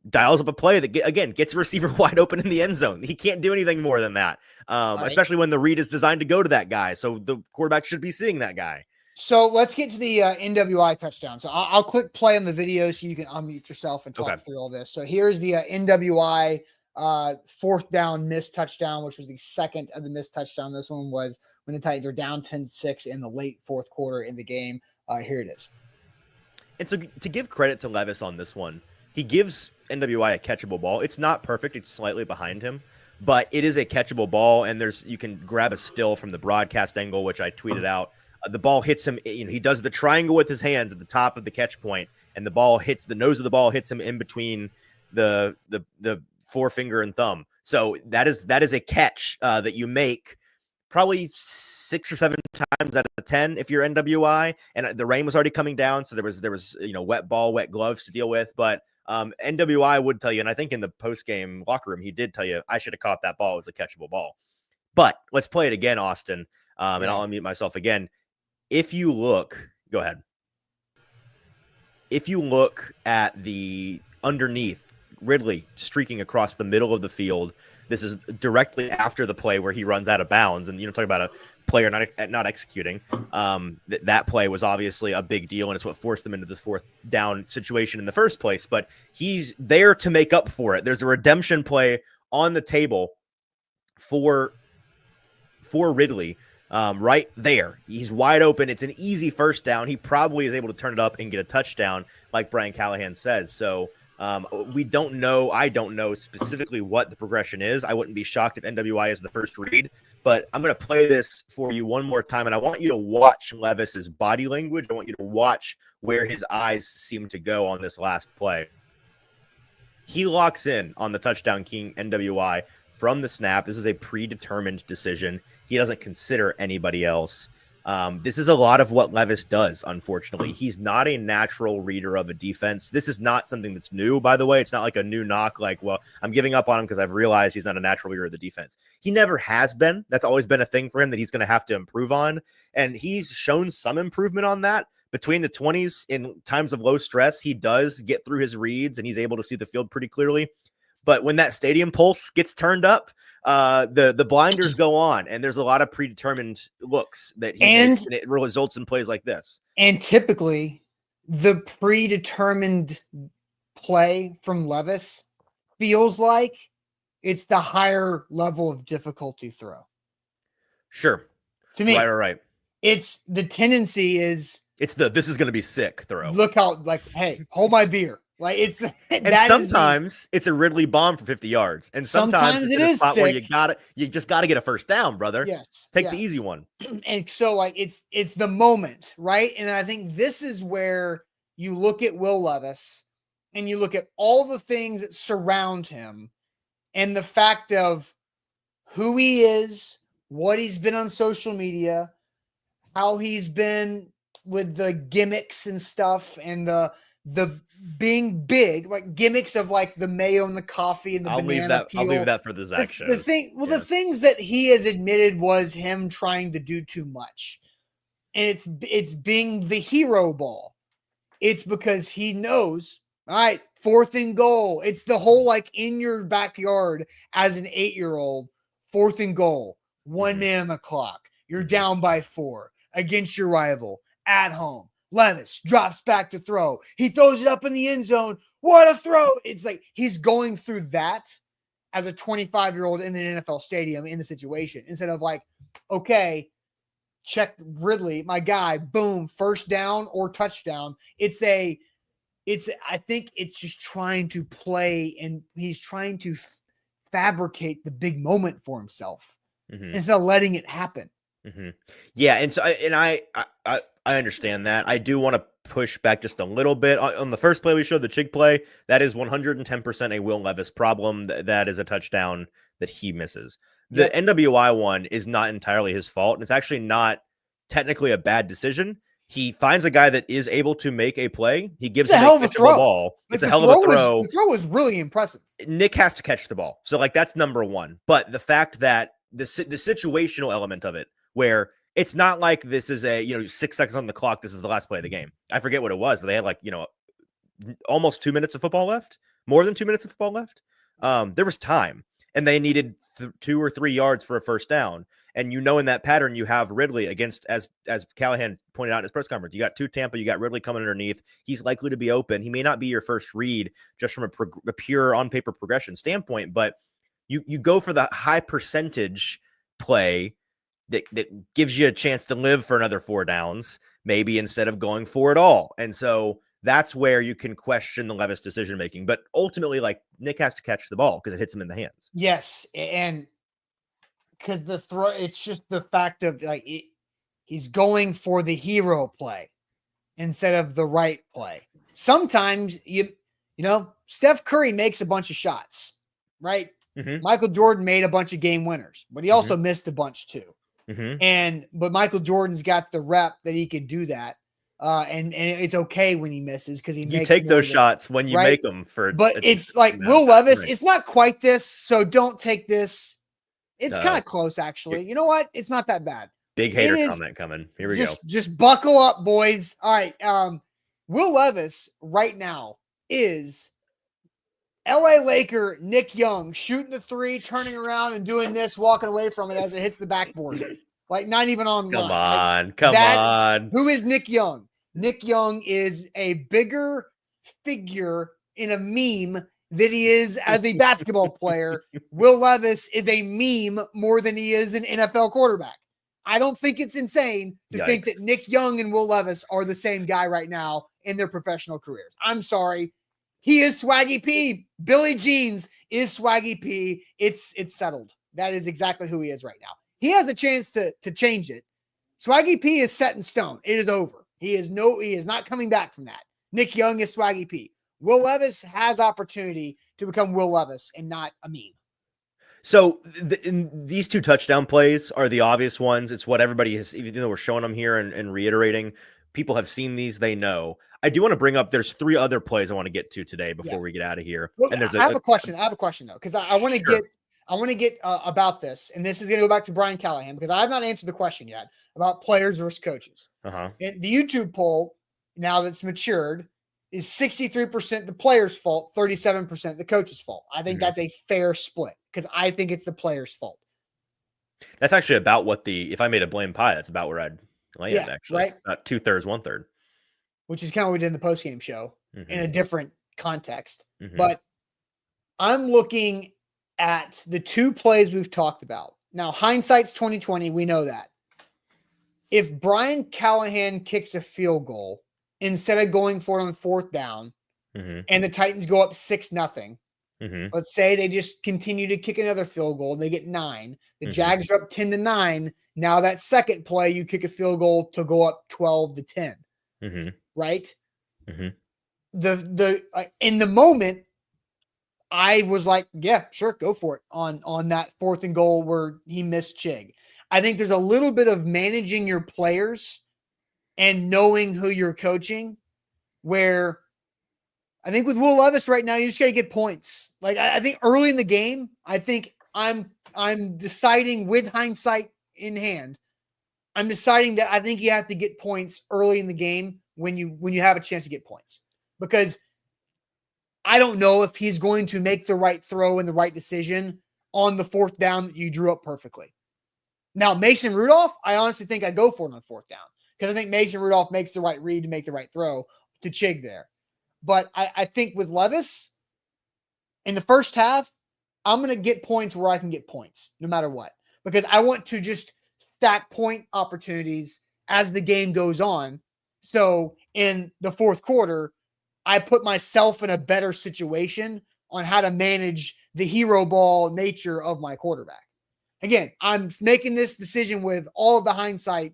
dials up a play that again gets a receiver wide open in the end zone. He can't do anything more than that, especially when the read is designed to go to that guy. So the quarterback should be seeing that guy.
So let's get to the NWI touchdown. So I'll click play on the video so you can unmute yourself and talk through all this. So here's the NWI 4th down missed touchdown, which was the second of the missed touchdown. This one was when the Titans are down 10-6 in the late 4th quarter in the game. Here it is.
And so to give credit to Levis on this one, he gives NWI a catchable ball. It's not perfect. It's slightly behind him, but it is a catchable ball. And you can grab a still from the broadcast angle, which I tweeted out. The ball hits him. He does the triangle with his hands at the top of the catch point, and the ball hits the nose of the ball, hits him in between the forefinger and thumb. So that is a catch that you make probably 6 or 7 times out of 10 if you're NWI. And the rain was already coming down, so there was wet ball, wet gloves to deal with. But NWI would tell you, and I think in the post game locker room he did tell you, I should have caught that ball. It was a catchable ball. But let's play it again, Austin, and I'll unmute myself again. If you look, go ahead. If you look at the underneath, Ridley streaking across the middle of the field. This is directly after the play where he runs out of bounds. And, talk about a player not executing. That play was obviously a big deal, and it's what forced them into this 4th down situation in the first place. But he's there to make up for it. There's a redemption play on the table for Ridley. Right there. He's wide open. It's an easy first down. He probably is able to turn it up and get a touchdown, like Brian Callahan says. So we don't know. I don't know specifically what the progression is. I wouldn't be shocked if NWI is the first read, but I'm going to play this for you one more time, and I want you to watch Levis's body language. I want you to watch where his eyes seem to go on this last play. He locks in on the touchdown king NWI from the snap. This is a predetermined decision. He doesn't consider anybody else. This is a lot of what Levis does, unfortunately. He's not a natural reader of a defense. This is not something that's new, by the way. It's not like a new knock, like, well, I'm giving up on him because I've realized he's not a natural reader of the defense. He never has been. That's always been a thing for him that he's going to have to improve on. And he's shown some improvement on that. Between the 20s, in times of low stress, he does get through his reads and he's able to see the field pretty clearly. But when that stadium pulse gets turned up, the blinders go on, and there's a lot of predetermined looks that he makes, and it results in plays like this.
And typically, the predetermined play from Levis feels like it's the higher level of difficulty throw.
Sure.
To me,
right.
It's the tendency is
this is going to be sick throw.
Look how, like, hey, hold my beer. Like
and sometimes it's a Ridley bomb for 50 yards, and sometimes it's a spot where you just gotta get a first down, brother.
Yes,
take the easy one.
And so, like, it's the moment, right? And I think this is where you look at Will Levis and you look at all the things that surround him, and the fact of who he is, what he's been on social media, how he's been with the gimmicks and stuff, and the being big, like gimmicks of like the mayo and the coffee and the banana peel.
I'll leave that for the Zach shows.
The things that he has admitted was him trying to do too much. And it's being the hero ball. It's because he knows, all right, 4th and goal. It's the whole, like, in your backyard as an 8-year-old, 4th and goal, 1 man on the clock. You're down by 4 against your rival at home. Levis drops back to throw. He throws it up in the end zone. What a throw. It's like he's going through that as a 25-year-old in an NFL stadium in the situation, instead of like, okay, check Ridley, my guy, boom, first down or touchdown. I think it's just trying to play, and he's trying to fabricate the big moment for himself instead of letting it happen.
Yeah, and so I understand that. I do want to push back just a little bit on the first play we showed, the Chig play. That is 110% a Will Levis problem. That is a touchdown that he misses. The NWI one is not entirely his fault, and it's actually not technically a bad decision. He finds a guy that is able to make a play. He gives him a hell of a throw. Ball. It's a hell of a throw.
The throw was really impressive.
Nick has to catch the ball, so like that's number one. But the fact that the situational element of it, where it's not like this is 6 seconds on the clock, this is the last play of the game. I forget what it was, but they had almost 2 minutes of football left, more than 2 minutes of football left. There was time, and they needed 2 or 3 yards for a first down. And in that pattern, you have Ridley against, as Callahan pointed out in his press conference, you got 2 Tampa, you got Ridley coming underneath. He's likely to be open. He may not be your first read just from a pure on paper progression standpoint, but you go for the high percentage play that gives you a chance to live for another 4 downs, maybe, instead of going for it all. And so that's where you can question the Levis decision making. But ultimately, like, Nick has to catch the ball because it hits him in the hands.
Yes, and because the throw, it's just the fact of like he's going for the hero play instead of the right play. Sometimes Steph Curry makes a bunch of shots, right? Michael Jordan made a bunch of game winners, but he also missed a bunch too. But Michael Jordan's got the rep that he can do that. And it's okay when he misses because you
take those shots when you make them
but it's like Will Levis, right. It's not quite this, so don't take this. It's kind of close, actually. You know what? It's not that bad.
Big hater comment coming. Here we go.
Just buckle up, boys. All right. Will Levis right now is LA Laker Nick Young shooting the 3, turning around and doing this, walking away from it as it hits the backboard. Like, not even on line.
Come on.
Who is Nick Young? Nick Young is a bigger figure in a meme than he is as a basketball player. Will Levis is a meme more than he is an NFL quarterback. I don't think it's insane to think that Nick Young and Will Levis are the same guy right now in their professional careers. I'm sorry. He is Swaggy P. Billy Jeans is Swaggy P. It's settled. That is exactly who he is right now. He has a chance to change it. Swaggy P is set in stone. It is over. He is not coming back from that. Nick Young is Swaggy P. Will Levis has opportunity to become Will Levis and not a meme.
So these 2 touchdown plays are the obvious ones. It's what everybody has, even though we're showing them here and reiterating. People have seen these. They know. I do want to bring up, there's 3 other plays I want to get to today before we get out of here.
Well,
and there's
I have a question. I have a question though, because I want to get about this, and this is going to go back to Brian Callahan because I have not answered the question yet about players versus coaches. And the YouTube poll, now that's matured, is 63% the player's fault, 37% the coach's fault. I think that's a fair split because I think it's the player's fault.
That's actually about what if I made a blame pie, that's about where I'd land, actually. Right? About 2/3, 1/3.
Which is kind of what we did in the postgame show in a different context. But I'm looking at the 2 plays we've talked about. Now, hindsight's 2020. We know that. If Brian Callahan kicks a field goal instead of going for it on 4th down and the Titans go up 6-0, let's say they just continue to kick another field goal and they get 9. The Jags are up 10-9. Now that second play, you kick a field goal to go up 12-10. Right? In the moment, I was like, yeah, sure, go for it on that 4th and goal where he missed Chig. I think there's a little bit of managing your players and knowing who you're coaching, where I think with Will Levis right now, you just got to get points. Like I think early in the game, I think I'm deciding with hindsight in hand, I'm deciding that I think you have to get points early in the game when you have a chance to get points, because I don't know if he's going to make the right throw and the right decision on the 4th down that you drew up perfectly. Now, Mason Rudolph, I honestly think I go for it on 4th down because I think Mason Rudolph makes the right read to make the right throw to Chig there. But I think with Levis in the first half, I'm going to get points where I can get points no matter what, because I want to just stack point opportunities as the game goes on. So in the 4th quarter, I put myself in a better situation on how to manage the hero ball nature of my quarterback. Again, I'm making this decision with all of the hindsight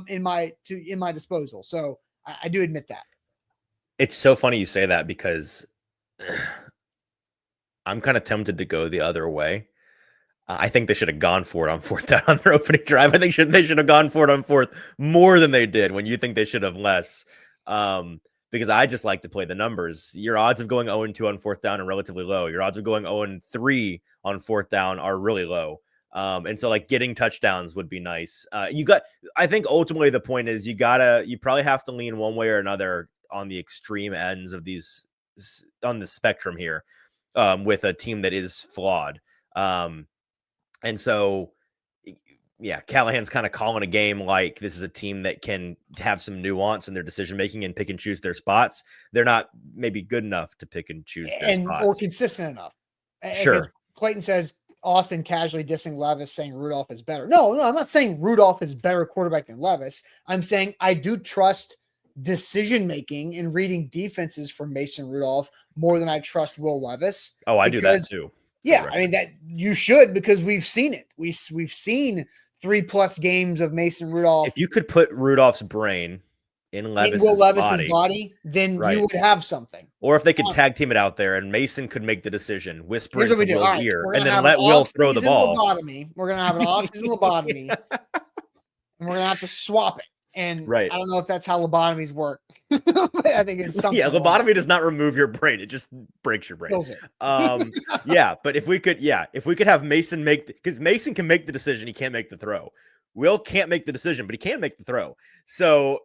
in my disposal. So I do admit that.
It's so funny you say that because I'm kind of tempted to go the other way. I think they should have gone for it on 4th down on their opening drive. I think they should have gone for it on 4th more than they did when you think they should have less. Because I just like to play the numbers. Your odds of going 0-2 on 4th down are relatively low. Your odds of going 0-3 on 4th down are really low. And so like getting touchdowns would be nice. I think ultimately the point is you probably have to lean one way or another on the extreme ends of these, on the spectrum here, with a team that is flawed. And so, yeah, Callahan's kind of calling a game like this is a team that can have some nuance in their decision-making and pick and choose their spots. They're not maybe good enough to pick and choose their spots.
Or consistent enough.
Sure.
Clayton says Austin casually dissing Levis, saying Rudolph is better. No, I'm not saying Rudolph is better quarterback than Levis. I'm saying I do trust decision-making and reading defenses from Mason Rudolph more than I trust Will Levis.
Oh, I do that too.
Yeah, right. I mean, that you should, because we've seen it. We've seen 3+ games of Mason Rudolph.
If you could put Rudolph's brain in Levis's
body, then you would have something.
Or if they could tag team it out there and Mason could make the decision, whisper into Will's ear, and then let Will throw the ball.
We're going to have an off-season lobotomy, and we're going to have to swap it. And I don't know if that's how lobotomies work. I think it's something.
Yeah, lobotomy does not remove your brain; it just breaks your brain.
Kills it.
Yeah, but if we could have Mason because Mason can make the decision, he can't make the throw. Will can't make the decision, but he can make the throw. So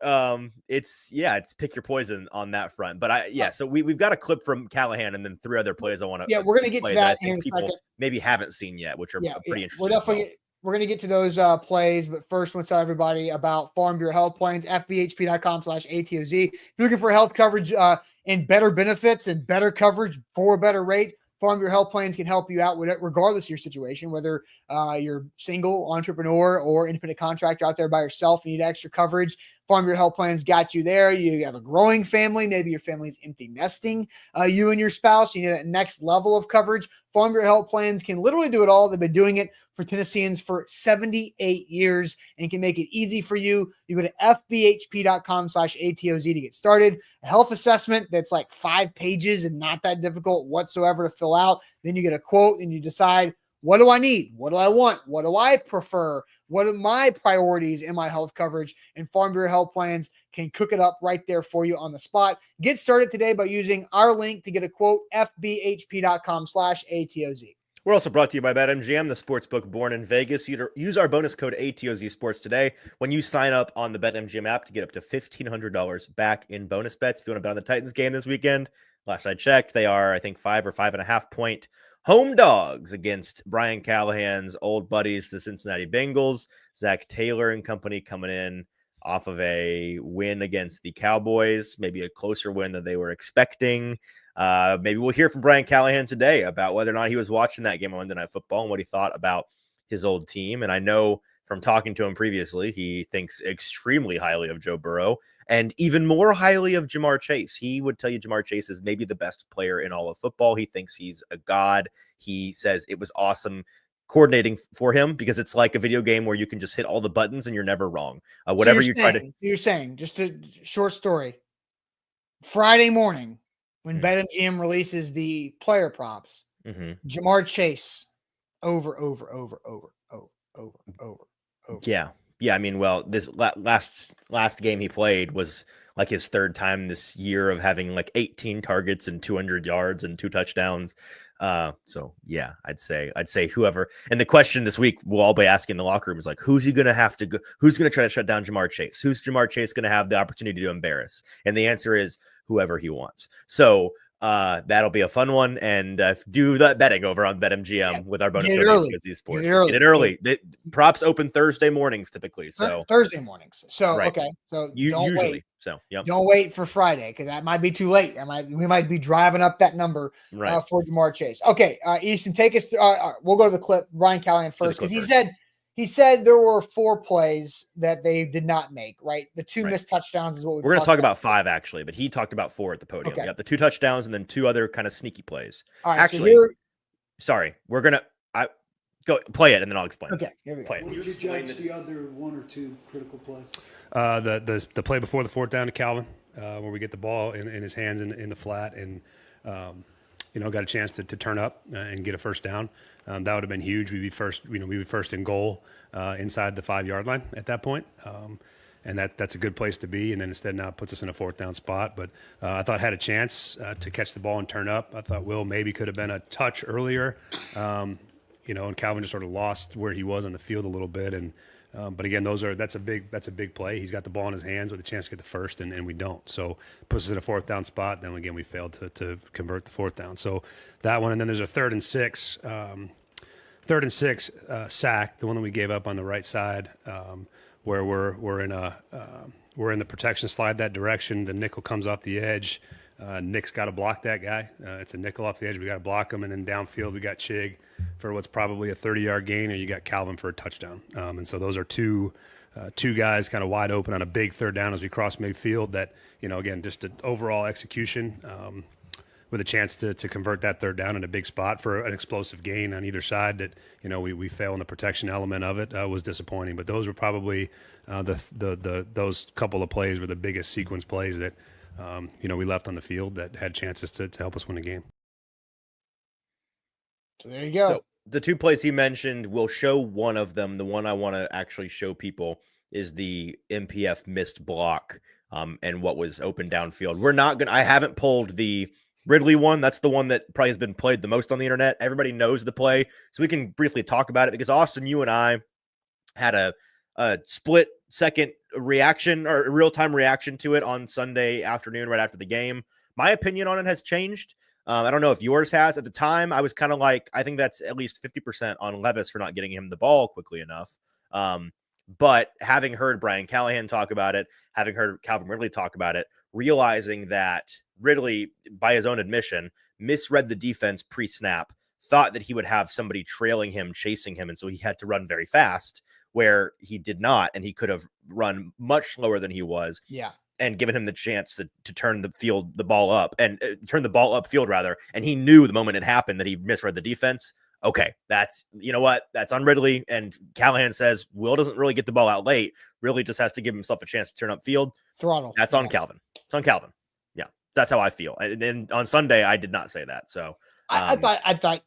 it's pick your poison on that front. But so we've got a clip from Callahan and then 3 other plays I want to.
Yeah, we're gonna get to that in a second.
Maybe haven't seen yet, which are pretty interesting.
we're going to get to those plays, but first, I want to tell everybody about Farm Bureau Health Plans, fbhp.com/ATOZ. If you're looking for health coverage and better benefits and better coverage for a better rate, Farm Bureau Health Plans can help you out with it, regardless of your situation, whether you're single, entrepreneur, or independent contractor out there by yourself, you need extra coverage. Farm Bureau Health Plans got you there. You have a growing family. Maybe your family's empty nesting, you and your spouse. You need that next level of coverage. Farm Bureau Health Plans can literally do it all. They've been doing it for Tennesseans for 78 years and can make it easy for you. You go to fbhp.com/ATOZ to get started. A health assessment that's like 5 pages and not that difficult whatsoever to fill out. Then you get a quote and you decide, what do I need? What do I want? What do I prefer? What are my priorities in my health coverage? And Farm Bureau Health Plans can cook it up right there for you on the spot. Get started today by using our link to get a quote, fbhp.com/ATOZ.
We're also brought to you by BetMGM, the sportsbook born in Vegas. Use our bonus code ATOZ Sports today when you sign up on the BetMGM app to get up to $1,500 back in bonus bets. If you want to bet on the Titans game this weekend, last I checked, they are, I think, 5 or 5.5 point home dogs against Brian Callahan's old buddies, the Cincinnati Bengals. Zach Taylor and company coming in off of a win against the Cowboys, maybe a closer win than they were expecting. Maybe we'll hear from Brian Callahan today about whether or not he was watching that game on Monday Night Football and what he thought about his old team. And I know from talking to him previously, he thinks extremely highly of Joe Burrow and even more highly of Jamar Chase. He would tell you Jamar Chase is maybe the best player in all of football. He thinks he's a god. He says it was awesome coordinating for him because it's like a video game where you can just hit all the buttons and you're never wrong. Whatever
so you're saying, just a short story. Friday morning, when BetMGM releases the player props, Jamar Chase over.
Yeah. I mean, well, this last game he played was like his third time this year of having like 18 targets and 200 yards and 2 touchdowns. So yeah, I'd say whoever. And the question this week we'll all be asking in the locker room is like, who's he going to have to go? Who's going to try to shut down Jamar Chase? Who's Jamar Chase going to have the opportunity to embarrass? And the answer is whoever he wants. So that'll be a fun one. And do that betting over on BetMGM with our bonus code ATOZ Sports. Get it early. The props open Thursday mornings typically. So
Thursday mornings. So
right.
Okay. So
usually.
Wait.
So yep.
Don't wait for Friday because that might be too late. We might be driving up that number for Jamar Chase. Okay, Easton, take us. We'll go to the clip. Brian Callahan first because he said there were 4 plays that they did not make. Right, the 2 missed touchdowns is what
we're going to talk about 5 actually, but he talked about 4 at the podium. Okay. We got the 2 touchdowns and then 2 other kind of sneaky plays.
All right,
actually, sorry, we're gonna go play it and then I'll explain.
Okay, here we go.
Would you judge the other 1 or 2 critical plays?
The play before the 4th down to Calvin, where we get the ball in his hands in the flat and got a chance to turn up and get a first down. That would have been huge. We'd be first. We would be first in goal inside the 5-yard line at that point. And that's a good place to be. And then instead now it puts us in a 4th down spot. But I thought had a chance to catch the ball and turn up. I thought Will maybe could have been a touch earlier. And Calvin just sort of lost where he was on the field a little bit. And but again, that's a big play. He's got the ball in his hands with a chance to get the first, and we don't. So puts us in a 4th down spot. Then again, we failed to convert the 4th down. So that one, and then there's a 3rd and 6 sack, the one that we gave up on the right side, where we're in the protection slide that direction. The nickel comes off the edge. Nick's got to block that guy. It's a nickel off the edge. We got to block him. And then downfield, we got Chig for what's probably a 30-yard gain, and you got Calvin for a touchdown. And so those are two guys kind of wide open on a big 3rd down as we cross midfield that, again, just an overall execution with a chance to convert that 3rd down in a big spot for an explosive gain on either side that, we fail in the protection element of it was disappointing. But those were probably those couple of plays were the biggest sequence plays that, we left on the field that had chances to help us win the game.
So there you go.
So the 2 plays he mentioned, we'll show one of them. The one I want to actually show people is the MPF missed block and what was open downfield. I haven't pulled the Ridley one. That's the one that probably has been played the most on the internet. Everybody knows the play. So we can briefly talk about it because Austin, you and I had a split second reaction or real-time reaction to it on Sunday afternoon right after the game. My opinion on it has changed. I don't know if yours has. At the time, I was kind of like, I think that's at least 50% on Levis for not getting him the ball quickly enough. But having heard Brian Callahan talk about it, having heard Calvin Ridley talk about it, realizing that Ridley, by his own admission, misread the defense pre-snap, thought that he would have somebody trailing him, chasing him, and so he had to run very fast, where he did not, and he could have run much slower than he was.
Yeah.
And given him the chance to turn the ball up upfield rather. And he knew the moment it happened that he misread the defense. Okay, that's on Ridley. And Callahan says Will doesn't really get the ball out late. Really just has to give himself a chance to turn upfield.
Throttle.
That's on Calvin. It's on Calvin. Yeah, that's how I feel. And on Sunday, I did not say that. So
I thought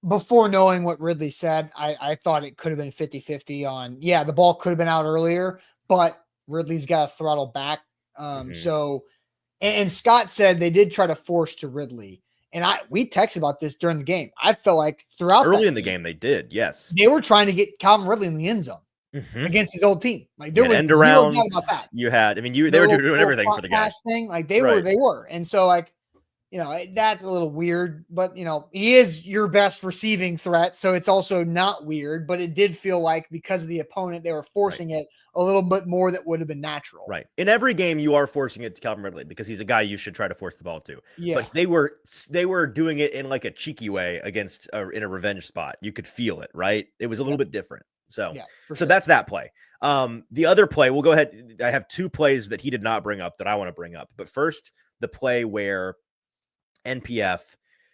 before knowing what Ridley said, I thought it could have been 50-50 on, the ball could have been out earlier, but Ridley's got to throttle back. So, and Scott said they did try to force to Ridley. And we texted about this during the game. I felt like throughout
early in the game, they did. Yes.
They were trying to get Calvin Ridley in the end zone against his old team. Like there was
end
zero
around
doubt about that.
You had, they were doing everything for the guy.
Thing. Like they were. And so like, that's a little weird, but he is your best receiving threat. So it's also not weird, but it did feel like because of the opponent, they were forcing it a little bit more that would have been natural.
Right. In every game, you are forcing it to Calvin Ridley because he's a guy you should try to force the ball to.
Yeah.
But they were doing it in like a cheeky way against in a revenge spot. You could feel it, right? It was a little bit different. So, that's that play. The other play, we'll go ahead. I have two plays that he did not bring up that I want to bring up. But first, the play where NPF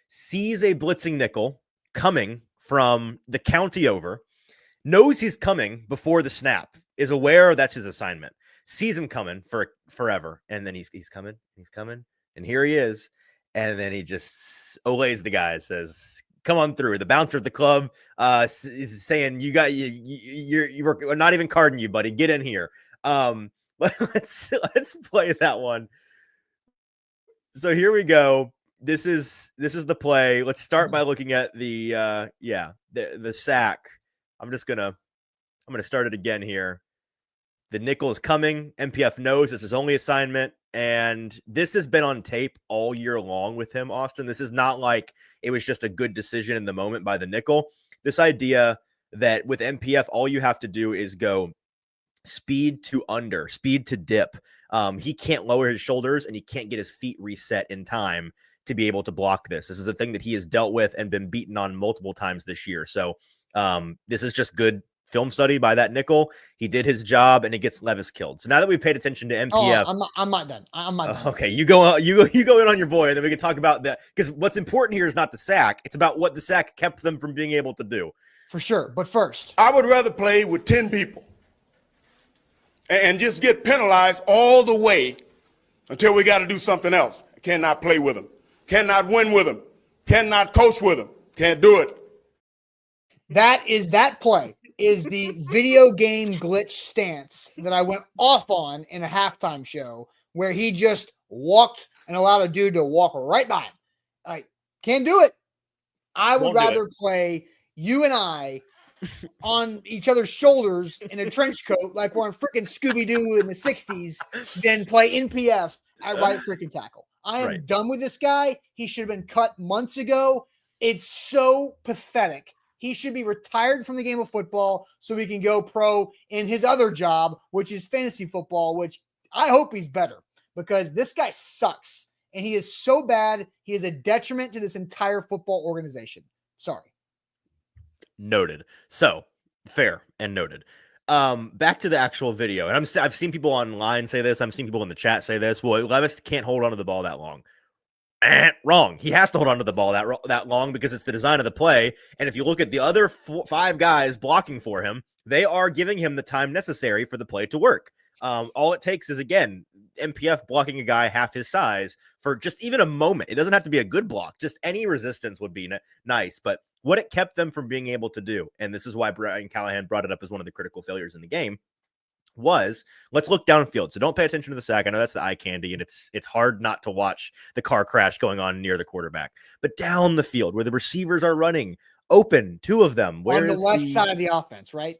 sees a blitzing nickel coming from the county over, knows he's coming before the snap, is aware that's his assignment, sees him coming for forever, and then he's coming, and here he is, and then he just olays the guy, says, "Come on through." The bouncer of the club is saying, "We're not even carding you, buddy. Get in here." Let's play that one. So here we go. This is the play. Let's start by looking at the sack. I'm gonna start it again here. The nickel is coming. NPF knows it's his only assignment, and this has been on tape all year long with him, Austin. This is not like it was just a good decision in the moment by the nickel. This idea that with NPF, all you have to do is go speed to dip. He can't lower his shoulders, and he can't get his feet reset in time to be able to block this. This is a thing that he has dealt with and been beaten on multiple times this year. So this is just good film study by that nickel. He did his job, and it gets Levis killed. So now that we've paid attention to NPF,
I'm not done. I'm not done.
Okay, you go in on your boy, and then we can talk about that, because what's important here is not the sack; it's about what the sack kept them from being able to do.
For sure, but first,
I would rather play with 10 people and just get penalized all the way until we got to do something else. I cannot play with them. Cannot win with them. Cannot coach with them. Can't do it.
That play is the video game glitch stance that I went off on in a halftime show where he just walked and allowed a dude to walk right by him. I can't do it. I would rather play you and I on each other's shoulders in a trench coat like we're on freaking Scooby-Doo in the 60s than play NPF at right freaking tackle. I am done with this guy. He should have been cut months ago. It's so pathetic. He should be retired from the game of football so he can go pro in his other job, which is fantasy football, which I hope he's better, because this guy sucks. And he is so bad. He is a detriment to this entire football organization. Sorry.
Noted. So fair and noted. Back to the actual video. And I've seen people online say this. I've seen people in the chat say this. Well, Levis can't hold onto the ball that long. Wrong. He has to hold onto the ball that long because it's the design of the play. And if you look at the other 5 guys blocking for him, they are giving him the time necessary for the play to work. All it takes is, again, NPF blocking a guy half his size for just even a moment. It doesn't have to be a good block. Just any resistance would be nice. But what it kept them from being able to do, and this is why Brian Callahan brought it up as one of the critical failures in the game, was let's look downfield. So don't pay attention to the sack. I know that's the eye candy, and it's hard not to watch the car crash going on near the quarterback. But down the field where the receivers are running open, 2 of them.
On the left side of the offense, right?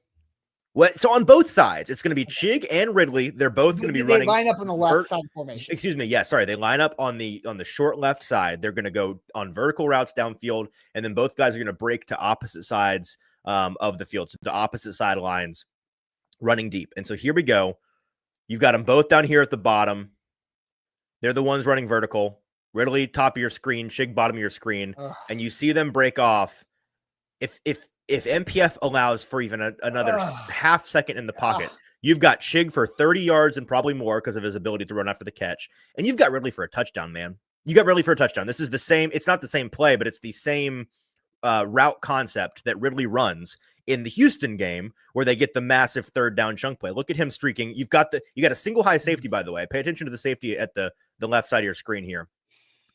So on both sides, it's going to be Chig and Ridley. They're both going to be running.
They line up on the left side of the formation.
Excuse me. Yeah, sorry. They line up on the short left side. They're going to go on vertical routes downfield, and then both guys are going to break to opposite sides of the field, so to opposite sidelines, running deep. And so here we go. You've got them both down here at the bottom. They're the ones running vertical. Ridley top of your screen, Chig bottom of your screen, and you see them break off. If MPF allows for even another half second in the pocket, you've got Chig for 30 yards and probably more because of his ability to run after the catch. And you've got Ridley for a touchdown, man. You got Ridley for a touchdown. This is the same. It's not the same play, but it's the same route concept that Ridley runs in the Houston game where they get the massive third down chunk play. Look at him streaking. You got a single high safety, by the way. Pay attention to the safety at the left side of your screen here.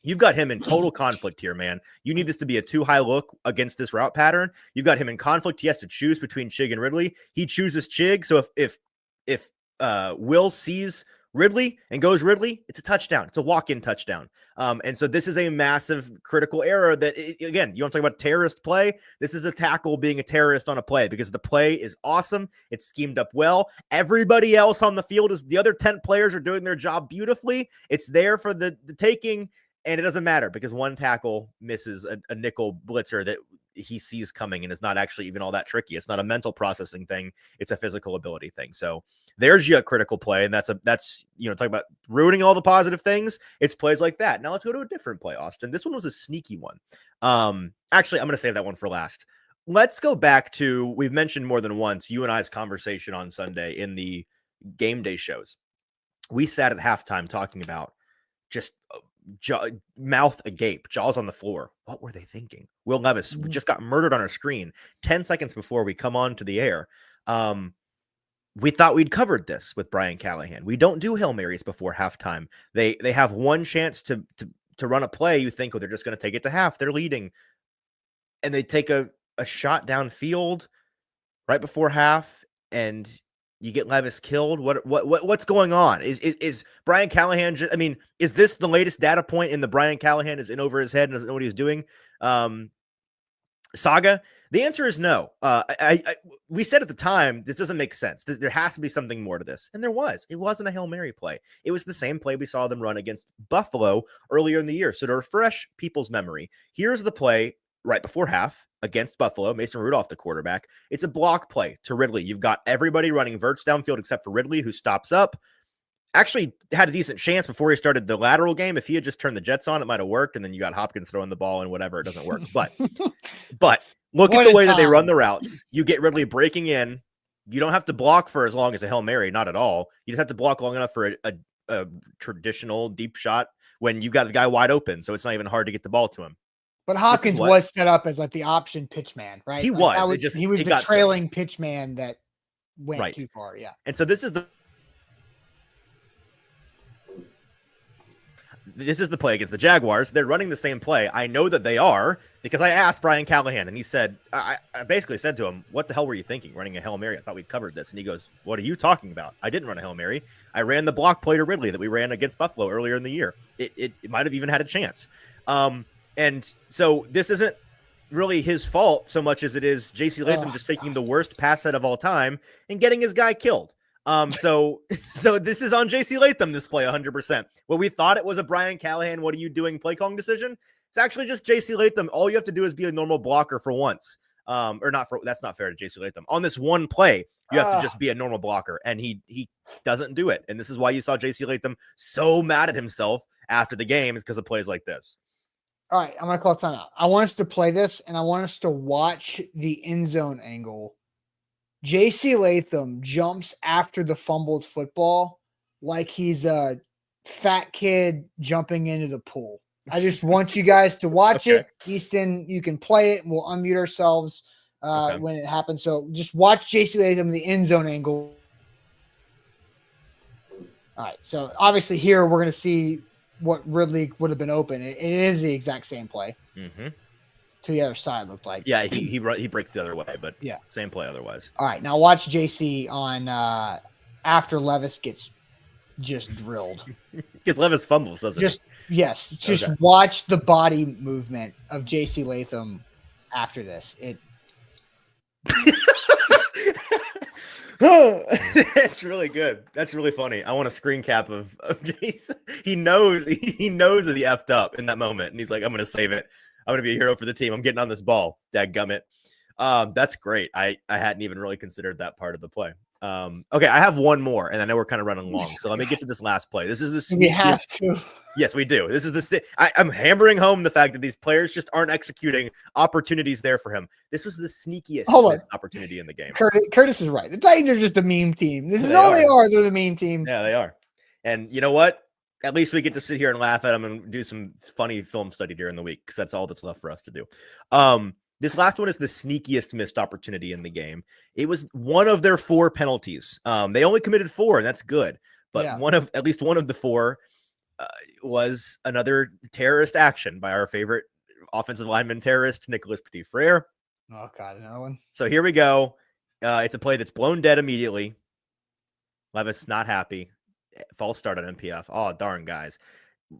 You've got him in total conflict here, man. You need this to be a too high look against this route pattern. You've got him in conflict. He has to choose between Chig and Ridley. He chooses Chig. So if Will sees Ridley and goes Ridley, it's a touchdown. It's a walk-in touchdown. And so this is a massive critical error that, again, you want to talk about terrorist play? This is a tackle being a terrorist on a play because the play is awesome. It's schemed up well. Everybody else on the field the other 10 players are doing their job beautifully. It's there for the taking. And it doesn't matter because one tackle misses a nickel blitzer that he sees coming and is not actually even all that tricky. It's not a mental processing thing. It's a physical ability thing. So there's your critical play. And that's talking about ruining all the positive things. It's plays like that. Now let's go to a different play, Austin. This one was a sneaky one. Actually, I'm going to save that one for last. Let's go back to, we've mentioned more than once, you and I's conversation on Sunday in the game day shows. We sat at halftime talking about just mouth agape, jaws on the floor. What were they thinking? Will Levis just got murdered on our screen 10 seconds before we come on to the air. We thought we'd covered this with Brian Callahan. We don't do Hail Marys before halftime. They have one chance to run a play. You think, they're just going to take it to half. They're leading. And they take a shot downfield right before half, and you get Levis killed. What's going on? Is Brian Callahan is this the latest data point in the Brian Callahan is in over his head and doesn't know what he's doing saga? The answer is no. We said at the time, this doesn't make sense. There has to be something more to this. And there was. It wasn't a Hail Mary play. It was the same play we saw them run against Buffalo earlier in the year. So to refresh people's memory, here's the play right before half against Buffalo, Mason Rudolph, the quarterback. It's a block play to Ridley. You've got everybody running verts downfield except for Ridley, who stops up. Actually had a decent chance before he started the lateral game. If he had just turned the jets on, it might have worked. And then you got Hopkins throwing the ball and whatever. It doesn't work. But look at the way that they run the routes. You get Ridley breaking in. You don't have to block for as long as a Hail Mary, not at all. You just have to block long enough for a traditional deep shot when you've got the guy wide open. So it's not even hard to get the ball to him.
But Hopkins was set up as like the option pitch man, right?
He
was.
He
was the trailing pitch man that went too far. Yeah.
And so this is the play against the Jaguars. They're running the same play. I know that they are because I asked Brian Callahan, and he said, I basically said to him, what the hell were you thinking running a Hail Mary? I thought we covered this. And he goes, what are you talking about? I didn't run a Hail Mary. I ran the block play to Ridley that we ran against Buffalo earlier in the year. It might have even had a chance. And so this isn't really his fault so much as it is J.C. Latham just taking the worst pass set of all time and getting his guy killed. So this is on J.C. Latham, this play 100%. Well, we thought it was a Brian Callahan, what are you doing play calling decision? It's actually just J.C. Latham. All you have to do is be a normal blocker for once. That's not fair to J.C. Latham. On this one play, you have to just be a normal blocker, and he doesn't do it. And this is why you saw J.C. Latham so mad at himself after the game, is because of plays like this.
All right, I'm going to call timeout. I want us to play this, and I want us to watch the end zone angle. J.C. Latham jumps after the fumbled football like he's a fat kid jumping into the pool. I just want you guys to watch it. Easton, you can play it, and we'll unmute ourselves when it happens. So just watch J.C. Latham, the end zone angle. All right, so obviously here we're going to see what Ridley would have been open. It is the exact same play.
Mm-hmm.
To the other side, looked like.
Yeah, he breaks the other way, but
yeah,
same play otherwise.
All right, now watch JC on after Levis gets just drilled.
Because Levis fumbles, doesn't
he? Just watch the body movement of JC Latham after this.
It's really good. That's really funny. I want a screen cap of Jason. He knows that he effed up in that moment, and he's like, "I'm going to save it. I'm going to be a hero for the team. I'm getting on this ball." Dadgummit. That's great. I hadn't even really considered that part of the play. Okay, I have one more, and I know we're kind of running long, so let me get to this last play. This is the sneakiest.
We have to.
Yes, we do. This is I'm hammering home the fact that these players just aren't executing opportunities there for him. This was the sneakiest opportunity in the game.
Curtis is right. The Titans are just a meme team. This is all they are. They're the meme team.
Yeah, they are. And you know what? At least we get to sit here and laugh at them and do some funny film study during the week because that's all that's left for us to do. This last one is the sneakiest missed opportunity in the game. It was one of their 4 penalties. They only committed 4, and that's good. But at least one of the 4 was another terrorist action by our favorite offensive lineman terrorist, Nicholas Petit-Frere.
Oh, God, another one. So
here we go. It's a play that's blown dead immediately. Levis not happy. False start on MPF. Oh, darn, guys.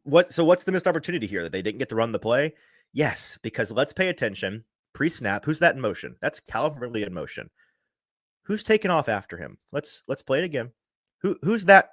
What's the missed opportunity here? That they didn't get to run the play? Yes, because let's pay attention. Pre-snap. Who's that in motion? That's Calvin Ridley in motion. Who's taking off after him? Let's play it again. Who's that?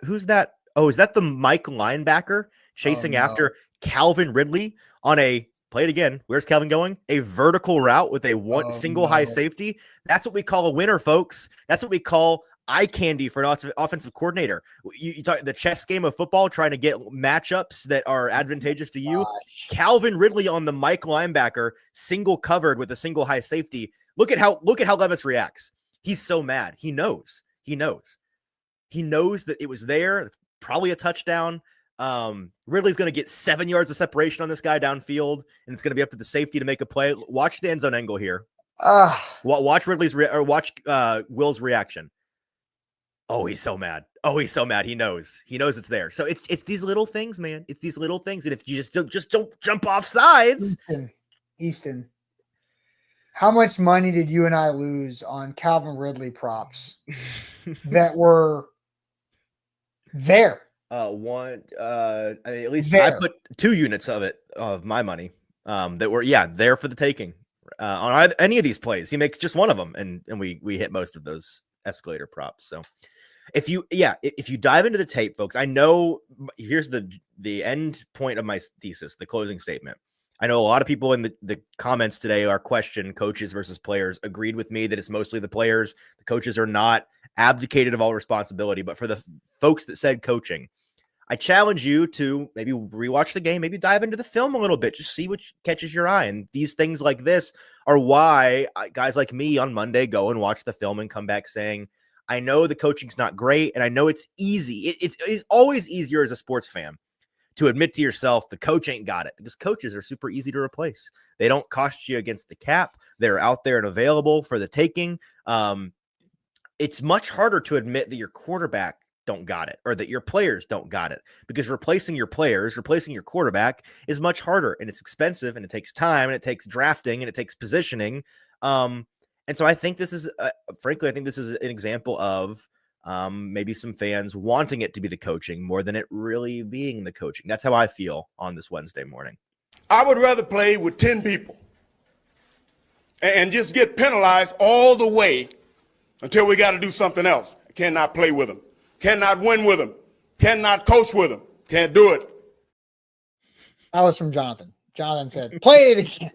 Oh, is that the Mike linebacker chasing after Calvin Ridley on a play it again? Where's Calvin going? A vertical route with a single high safety. That's what we call a winner, folks. That's what we call eye candy for an offensive coordinator. You talk the chess game of football, trying to get matchups that are advantageous to you. Calvin Ridley on the Mike linebacker, single covered with a single high safety. Look at how Levis reacts. He's so mad. He knows that it was there. It's probably a touchdown. Ridley's going to get 7 yards of separation on this guy downfield, and it's going to be up to the safety to make a play. Watch the end zone angle here. Watch Will's reaction. Oh, he's so mad. He knows it's there. So it's these little things, man. It's these little things. And if you just don't jump off sides.
Easton, how much money did you and I lose on Calvin Ridley props that were there?
At least there. I put 2 units of my money that were there for the taking on any of these plays. He makes just one of them, and we hit most of those escalator props. So if you dive into the tape, folks, I know here's the end point of my thesis, the closing statement. I know a lot of people in the comments today are question coaches versus players agreed with me that it's mostly the players. The coaches are not abdicated of all responsibility, but for the folks that said coaching, I challenge you to maybe rewatch the game, maybe dive into the film a little bit, just see what catches your eye. And these things like this are why guys like me on Monday go and watch the film and come back saying, I know the coaching's not great, and I know it's easy. It's always easier as a sports fan to admit to yourself the coach ain't got it, because coaches are super easy to replace. They don't cost you against the cap. They're out there and available for the taking. It's much harder to admit that your quarterback don't got it, or that your players don't got it, because replacing your quarterback is much harder, and it's expensive, and it takes time, and it takes drafting, and it takes positioning. And so I think this is, frankly, an example of maybe some fans wanting it to be the coaching more than it really being the coaching. That's how I feel on this Wednesday morning.
I would rather play with 10 people and just get penalized all the way until we got to do something else. I cannot play with them. Cannot win with them. Cannot coach with them. Can't do it.
That was from Jonathan. Jonathan said, play it again.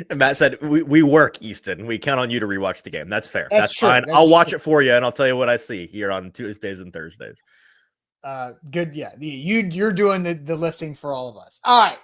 And Matt said, we work, Easton. We count on you to rewatch the game. That's fair. That's fine.
I'll
watch it for you, and I'll tell you what I see here on Tuesdays and Thursdays.
Good. Yeah. You're doing the lifting for all of us. All right.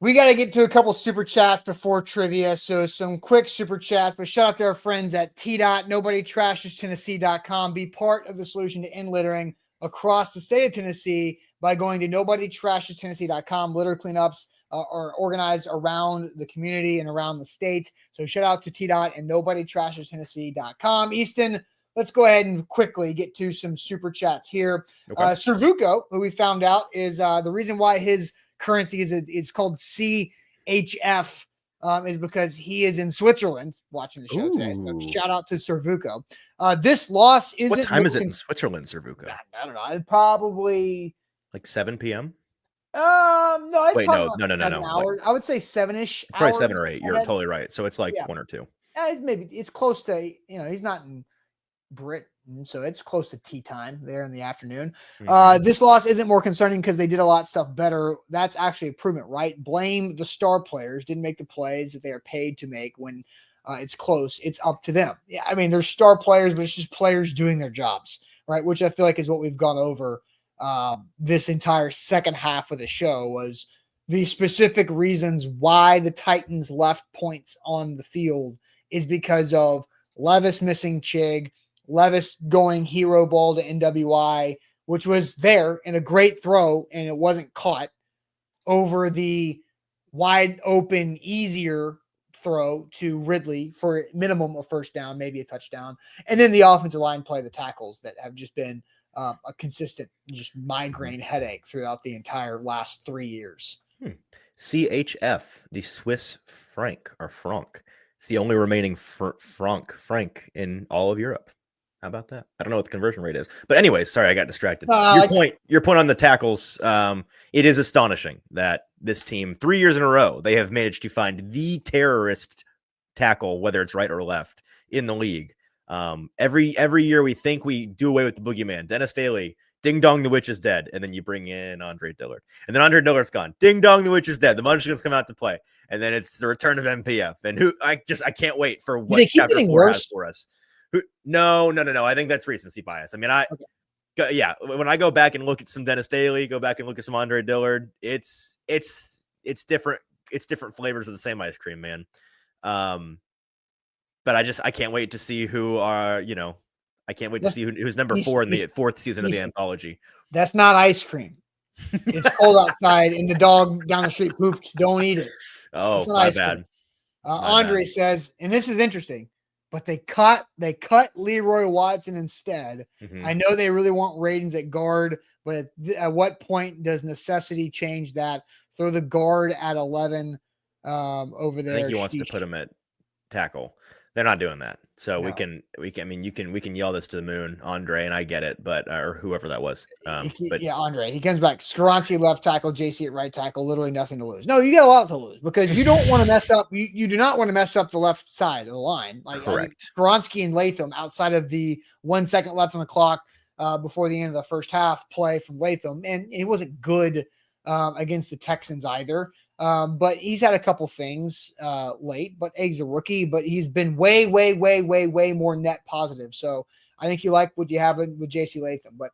We got to get to a couple super chats before trivia. So some quick super chats, but shout out to our friends at t.nobodytrashestennessee.com. Be part of the solution to end littering across the state of Tennessee by going to nobodytrashestennessee.com. Litter cleanups are organized around the community and around the state. So shout out to t.and nobodytrashestennessee.com. Easton, let's go ahead and quickly get to some super chats here. Okay. Servuco, who we found out is the reason why his currency is called CHF is because he is in Switzerland watching the show today. So shout out to Servuco. This loss isn't.
What time is it in Switzerland, Servuco?
I don't know. Probably
like 7 p.m.
No, it's
wait,
probably
no.
hours. I would say 7-ish.
Probably 7 or 8. You're totally right. So it's like 1 or 2.
maybe it's close to, he's not in Britain, so it's close to tea time there in the afternoon. This loss isn't more concerning because they did a lot of stuff better. That's actually improvement, right? Blame the star players, didn't make the plays that they are paid to make when it's close. It's up to them. Yeah, I mean, there's star players, but it's just players doing their jobs, right? Which I feel like is what we've gone over this entire second half of the show, was the specific reasons why the Titans left points on the field is because of Levis missing Chig, Levis going hero ball to NWI, which was there in a great throw, and it wasn't caught, over the wide open, easier throw to Ridley for minimum a first down, maybe a touchdown. And then the offensive line play, the tackles that have just been a consistent just migraine headache throughout the entire last 3 years.
CHF, the Swiss franc or franc. It's the only remaining franc in all of Europe. How about that? I don't know what the conversion rate is. But anyways, sorry, I got distracted. Your point on the tackles, it is astonishing that this team, 3 years in a row, they have managed to find the terrorist tackle, whether it's right or left, in the league. Every year we think we do away with the boogeyman. Dennis Daly, ding dong, the witch is dead. And then you bring in Andre Dillard. And then Andre Dillard's gone. Ding dong, the witch is dead. The Munchkins come out to play. And then it's the return of MPF. And I can't wait for what chapter 4 has for us. No. I think that's recency bias. I mean, when I go back and look at some Dennis Daly, go back and look at some Andre Dillard, it's different. It's different flavors of the same ice cream, man. But I can't wait to see who are, I can't wait to see who's number 4 in the 4th season of the anthology.
That's not ice cream. It's cold outside and the dog down the street pooped. Don't eat it.
Oh, my bad.
Andre says, and this is interesting, but they cut Leroy Watson instead. I know they really want ratings at guard, but at what point does necessity change that? Throw the guard at 11 over there.
I think he wants to put him at tackle. They're not doing that. So we can yell this to the moon, Andre, and I get it, but or whoever that was.
Andre. He comes back. Skoronski left tackle, JC at right tackle, literally nothing to lose. No, you got a lot to lose because you don't want to mess up. You do not want to mess up the left side of the line.
Correct.
Skoronski and Latham outside of the 1 second left on the clock before the end of the first half play from Latham, and it wasn't good against the Texans either. But he's had a couple things late, but Egg's a rookie, but he's been way more net positive. So I think you like what you have with JC Latham. But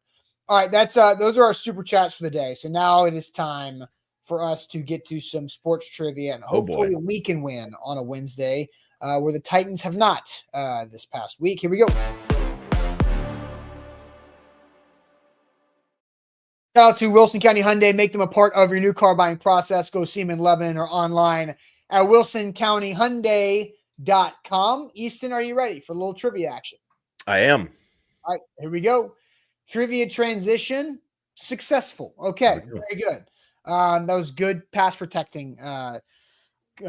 all right, that's those are our super chats for the day. So now it is time for us to get to some sports trivia, and hopefully we can win on a Wednesday where the Titans have not this past week. Here we go. Shout out to Wilson County Hyundai. Make them a part of your new car buying process. Go see them in Lebanon or online at wilsoncountyhyundai.com. Easton, are you ready for a little trivia action?
I am.
All right, here we go. Trivia transition. Successful. Okay, very good. That was good pass protecting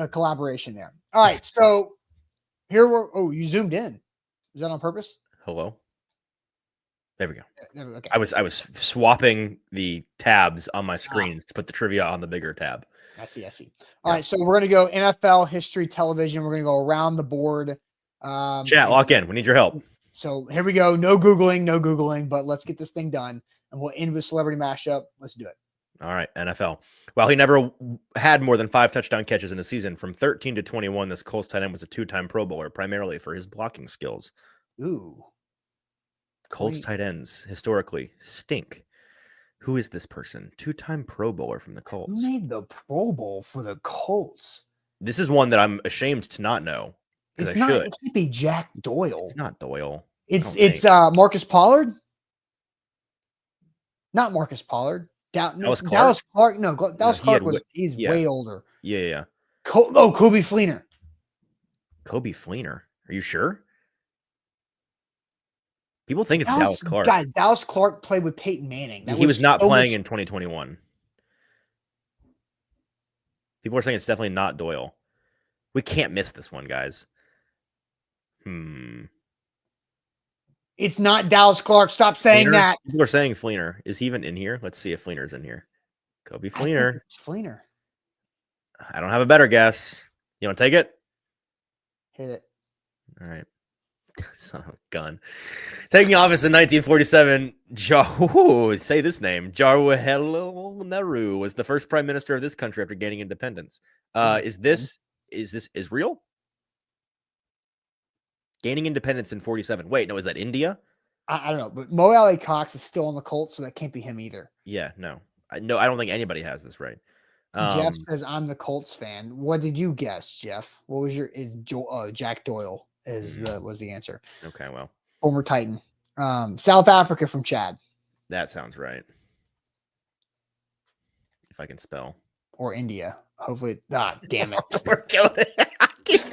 collaboration there. All right, so here you zoomed in. Is that on purpose?
Hello? There we go.
Okay.
I was swapping the tabs on my screens to put the trivia on the bigger tab.
I see. All right, so we're going to go NFL history television. We're going to go around the board.
Chat, lock in. We need your help.
So here we go. No Googling, but let's get this thing done. And we'll end with celebrity mashup. Let's do it.
All right, NFL. While he never had more than 5 touchdown catches in a season, from 13 to 21, this Colts tight end was a 2-time Pro Bowler, primarily for his blocking skills.
Ooh.
Colts tight ends historically stink. Who is this person? 2-time Pro Bowler from the Colts.
Who made the Pro Bowl for the Colts?
This is one that I'm ashamed to not know. Because I should.
It can't be Jack Doyle.
It's not Doyle.
It's Marcus Pollard. Not Marcus Pollard. Dallas Clark. No, Dallas Clark he's way older.
Yeah.
Kobe Fleener.
Kobe Fleener. Are you sure? People think it's Dallas Clark.
Guys, Dallas Clark played with Peyton Manning.
He was not playing in 2021. People are saying it's definitely not Doyle. We can't miss this one, guys.
It's not Dallas Clark. Stop saying that.
People are saying Fleener. Is he even in here? Let's see if Fleener's in here. Kobe Fleener.
It's Fleener.
I don't have a better guess. You want to take it?
Hit it.
All right. Son of a gun. Taking office in 1947, say this name, Jawaharlal Nehru was the first prime minister of this country after gaining independence. Is this Israel? Gaining independence in 47. Wait, no, is that India?
I don't know, but Mo Alley Cox is still on the Colts, so that can't be him either.
Yeah, no. I don't think anybody has this right.
Jeff says, I'm the Colts fan. What did you guess, Jeff? What was your Jack Doyle was the answer.
Okay, well.
Former Titan. South Africa from Chad.
That sounds right. If I can spell.
Or India. Hopefully. Damn it.
We're killing it.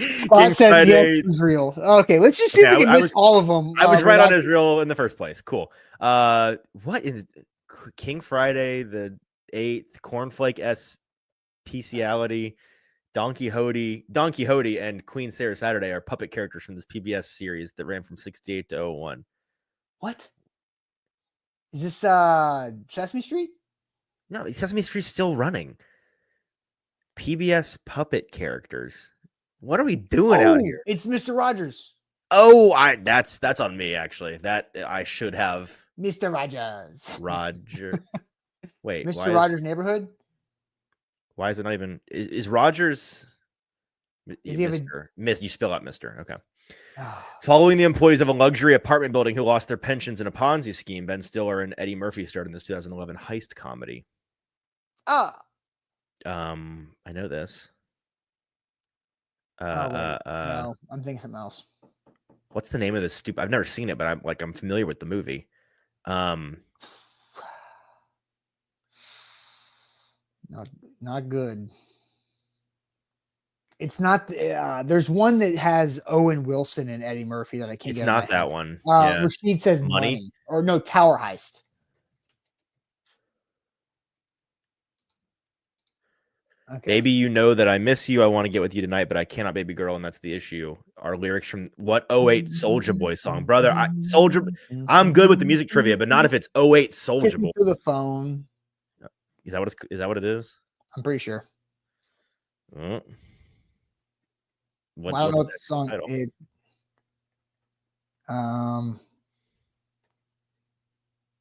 Scott says yes, Israel. Okay, let's just see if we can miss all of them.
I was right on Israel in the first place. Cool. What is King Friday the 8th, Cornflake S Speciality, Don Quixote, and Queen Sarah Saturday are puppet characters from this PBS series that ran from 68 to 01.
What? Is this Sesame Street?
No, Sesame Street's still running. PBS puppet characters. What are we doing out here?
It's Mr. Rogers.
Oh, that's on me actually. That I should have.
Mr. Rogers.
Roger. Wait,
Mr. Rogers' Neighborhood.
Why is it not even? Is Rogers?
Is he
You spell out Mr. Okay. Following the employees of a luxury apartment building who lost their pensions in a Ponzi scheme, Ben Stiller and Eddie Murphy starred in this 2011 heist comedy.
I
know this.
No, I'm thinking something else.
What's the name of this stupid? I've never seen it, but I'm familiar with the movie.
Not good. It's not. There's one that has Owen Wilson and Eddie Murphy that I can't.
It's not that one.
Rashid says money, or no, Tower Heist. Okay.
Baby, you know that I miss you. I want to get with you tonight, but I cannot, baby girl, and that's the issue. Our lyrics from what 08 Soulja Boy song, brother. I'm good with the music trivia, but not if it's 08 Soulja Boy.
To the phone.
Is that what it is?
I'm pretty sure.
What's
I don't know what the song is.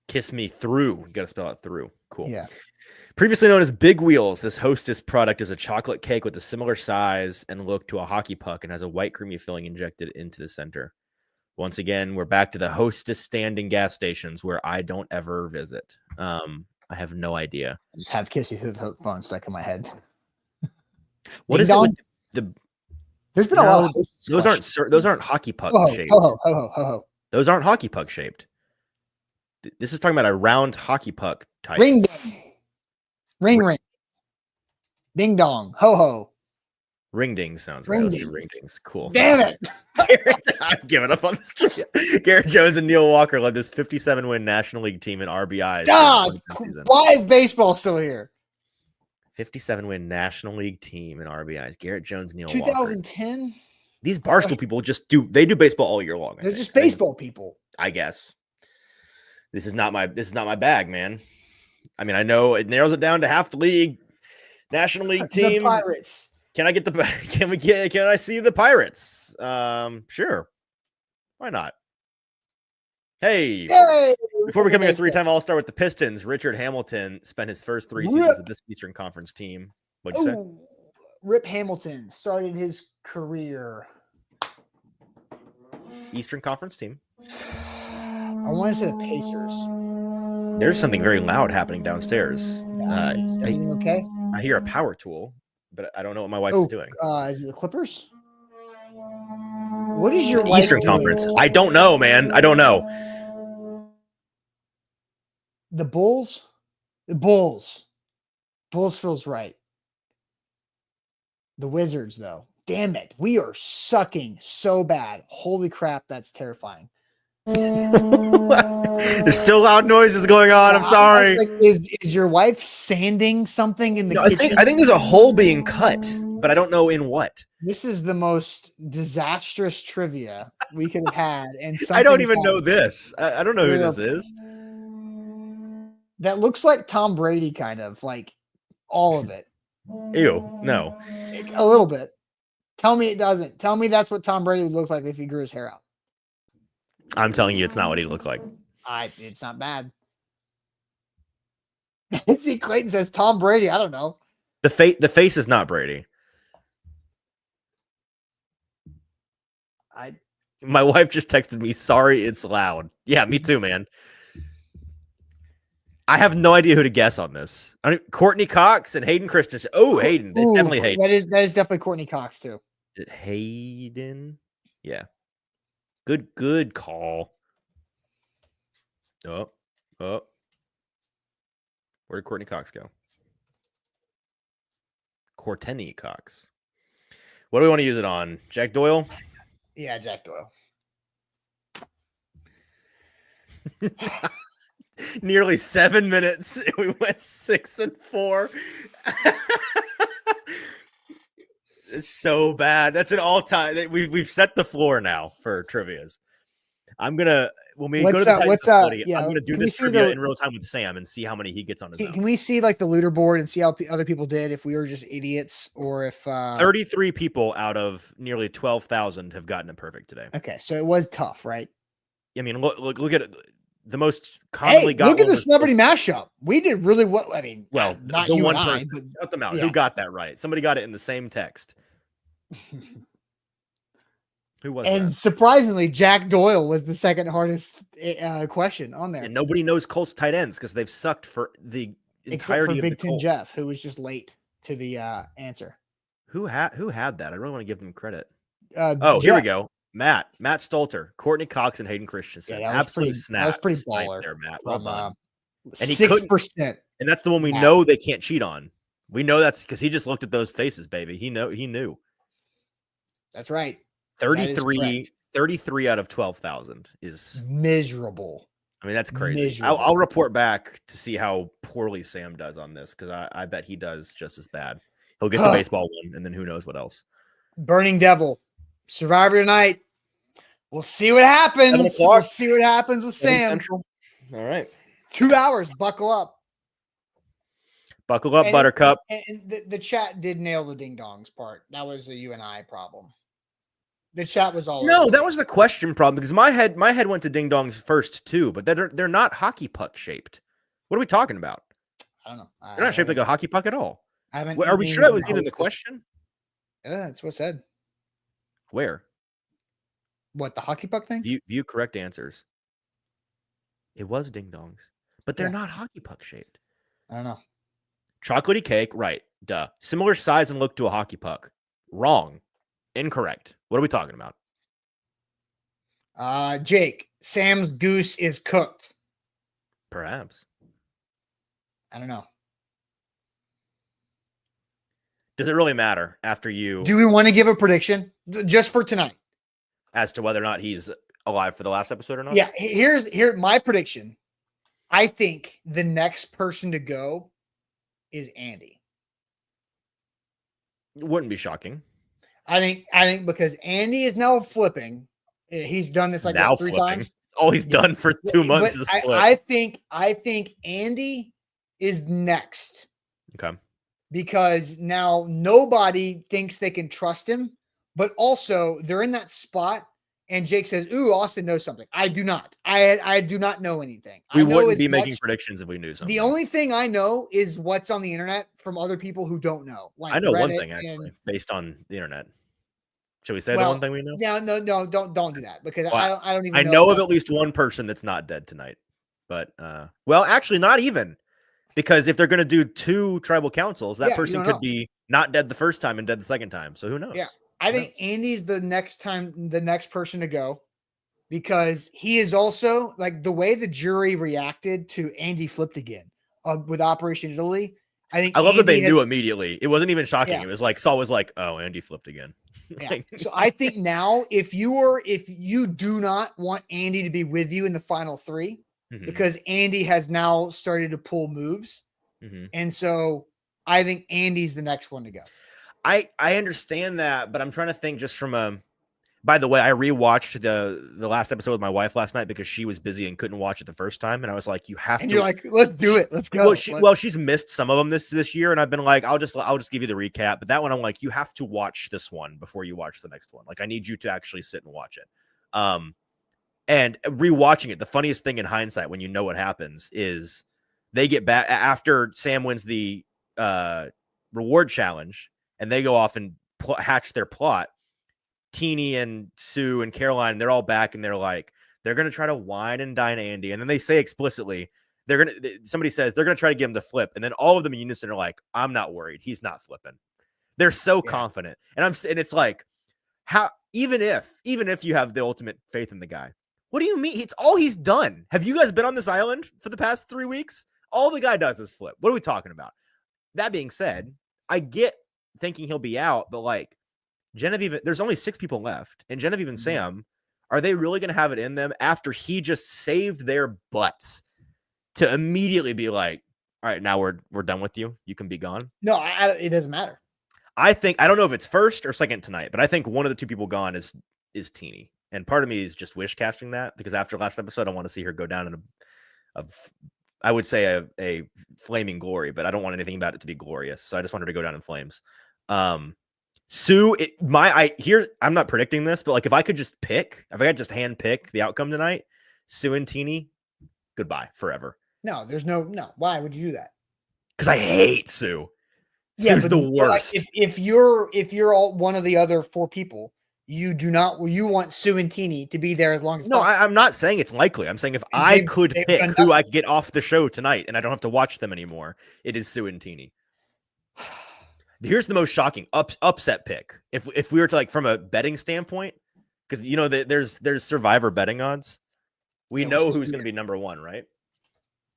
Kiss Me Through. You got to spell out through. Cool.
Yeah.
Previously known as Big Wheels, this Hostess product is a chocolate cake with a similar size and look to a hockey puck and has a white creamy filling injected into the center. Once again, we're back to the Hostess standing gas stations where I don't ever visit. I have no idea.
I just have Kiss You Through the Phone stuck in my head.
What is it with the?
There's been a lot of
those aren't hockey puck shaped. Those aren't hockey puck shaped. This is talking about a round hockey puck type.
Ring ring. Ding dong. Ho ho.
Ring ding sounds right. Let's do ring dings. Cool.
Damn it.
I'm giving up on the street. Garrett Jones and Neil Walker led this 57-win National League team in RBIs.
God, why is baseball still here?
57-win National League team in RBIs. Garrett Jones, Neil
2010?
Walker. These Barstool people they do baseball all year long.
They're just baseball people.
I guess. This is not my bag, man. I mean, I know it narrows it down to half the league. National League team.
The Pirates.
Can I see the Pirates? Sure. Why not? Hey. Before becoming a 3-time All-Star with the Pistons, Richard Hamilton spent his first 3 seasons with this Eastern Conference team. What'd you say?
Rip Hamilton started his career.
Eastern Conference team.
I want to say the Pacers.
There's something very loud happening downstairs.
Okay?
I hear a power tool, but I don't know what my wife is doing.
Is it the Clippers? What is your
Eastern Conference? I don't know, man. I don't know.
The Bulls? The Bulls. Bulls feels right. The Wizards, though. Damn it. We are sucking so bad. Holy crap, that's terrifying.
There's still loud noises going on. I'm sorry.
Is your wife sanding something in the kitchen?
I think there's a hole being cut, but I don't know in what.
This is the most disastrous trivia we could have had. And
I don't even know this. I don't know who this is.
That looks like Tom Brady, kind of like all of it.
Ew, no.
A little bit. Tell me it doesn't. Tell me that's what Tom Brady would look like if he grew his hair out.
I'm telling you, it's not what he looked like.
It's not bad. See, Clayton says Tom Brady. I don't know.
The face is not Brady. My wife just texted me, sorry, it's loud. Yeah, me too, man. I have no idea who to guess on this. Courtney Cox and Hayden Christensen. Oh, Hayden. It's definitely Hayden.
That is definitely Courtney Cox, too.
Hayden? Yeah. Good call. Oh. Where did Courtney Cox go? Courtney Cox. What do we want to use it on? Jack Doyle?
Yeah, Jack Doyle.
Nearly 7 minutes. We went 6-4. It's so bad. That's an all-time. We've set the floor now for trivias. I'm gonna when we go to the Titans facility, I'm gonna do this trivia in real time with Sam and see how many he gets on his own.
Can we see like the leaderboard and see how other people did? If we were just idiots, or if
33 people out of nearly 12,000 have gotten it perfect today.
Okay, so it was tough, right?
I mean, look at it. The most commonly got.
Look at the celebrity mashup. We did really well. I mean,
well,
not
the
you
one
and
person.
I, but
Shout them out. Who got that right? Somebody got it in the same text. Who was
and
that?
Surprisingly, Jack Doyle was the second hardest question on there.
And nobody knows Colts tight ends because they've sucked for the entirety
of Big
the
Ten
Colts.
Jeff, who was just late to the answer.
Who had that? I really want to give them credit.
Jeff.
Here we go. Matt Stolter, Courtney Cox, and Hayden Christensen.
Yeah,
Absolutely snap.
That was pretty baller
there, Matt. Well done.
And 6%.
And that's the one we know they can't cheat on. We know that's because he just looked at those faces, baby. He knew.
That's right.
33 out of 12,000 is
miserable.
I mean, that's crazy. I'll report back to see how poorly Sam does on this because I bet he does just as bad. He'll get the baseball one, and then who knows what else.
Burning Devil, Survivor tonight. We'll see what happens. We'll see what happens with Sam.
Central. All right.
2 hours. Buckle up.
Buckle up, Buttercup.
And the chat did nail the ding dongs part. That was a you and I problem. The chat was all
no. That was the question problem because my head went to ding dongs first too, but they're not hockey puck shaped. What are we talking about?
I don't know.
They're not shaped like a hockey puck at all.
Are
we sure that was even the question?
Yeah, that's what it said.
Where?
What, the hockey puck thing?
View correct answers. It was ding dongs, but they're not hockey puck shaped.
I don't know.
Chocolatey cake, right? Duh. Similar size and look to a hockey puck. Wrong. Incorrect. What are we talking about?
Jake, Sam's goose is cooked.
Perhaps.
I don't know.
Does it really matter after you?
Do we want to give a prediction just for tonight
as to whether or not he's alive for the last episode or not?
Yeah. Here's my prediction. I think the next person to go is Andy.
It wouldn't be shocking.
I think because Andy is now flipping. He's done this like
now
3
flipping.
times.
All he's done for 2 months is flip.
I think Andy is next.
Okay.
Because now nobody thinks they can trust him, but also they're in that spot. And Jake says, "Ooh, Austin knows something." I do not. I do not know anything.
We wouldn't be making predictions if we knew something.
The only thing I know is what's on the internet from other people who don't know. Like
I know
Reddit
one thing actually, based on the internet. Should we say the one thing we know?
No, don't do that because I don't even.
I know of at least one person that's not dead tonight, but well, actually, not even because if they're going to do 2 tribal councils, that person could be not dead the first time and dead the second time. So who knows?
Yeah. I think Andy's the next person to go because he is also like the way the jury reacted to Andy flipped again with Operation Italy. I
love that they knew immediately. It wasn't even shocking. Yeah. It was like Saul was like, "Oh, Andy flipped again."
Yeah. So I think now if you do not want Andy to be with you in the final 3 because Andy has now started to pull moves. And so I think Andy's the next one to go.
I understand that, but I'm trying to think just from By the way, I rewatched the last episode with my wife last night because she was busy and couldn't watch it the first time, and I was like, "You have
And
to."
you're like, let's do it. Let's go.
She's missed some of them this year, and I've been like, I'll just give you the recap. But that one, I'm like, you have to watch this one before you watch the next one. Like, I need you to actually sit and watch it. And rewatching it, the funniest thing in hindsight when you know what happens is they get back after Sam wins the reward challenge, and they go off and hatch their plot. Teeny and Sue and Caroline, they're all back, and they're like, they're going to try to wine and dine Andy. And then they say explicitly, somebody says they're going to try to get him to flip. And then all of them in unison are like, I'm not worried. He's not flipping. They're so confident. And it's like, how, even if you have the ultimate faith in the guy, what do you mean? It's all he's done. Have you guys been on this island for the past 3 weeks? All the guy does is flip. What are we talking about? That being said, I get thinking he'll be out, but like, Genevieve, there's only 6 people left, and Genevieve and Sam, are they really going to have it in them after he just saved their butts to immediately be like, all right, now we're done with you. You can be gone.
No, it doesn't matter. I
don't know if it's first or second tonight, but I think one of the 2 people gone is Teeny. And part of me is just wish casting that because after last episode, I want to see her go down in I would say a flaming glory, but I don't want anything about it to be glorious. So I just want her to go down in flames. Sue, I'm not predicting this, but like if I could just hand pick the outcome tonight, Sue and Teeny, goodbye forever.
No, there's no. Why would you do that?
Because I hate Sue. Yeah, Sue's the worst.
Like, if you're all one of the other 4 people, you want Sue and Teeny to be there as long as possible.
I'm not saying it's likely. I'm saying if I could pick who I could get off the show tonight and I don't have to watch them anymore, it is Sue and Teeny. Here's the most shocking upset pick. If we were to like from a betting standpoint, because you know there's Survivor betting odds. We know who's going to be number 1, right?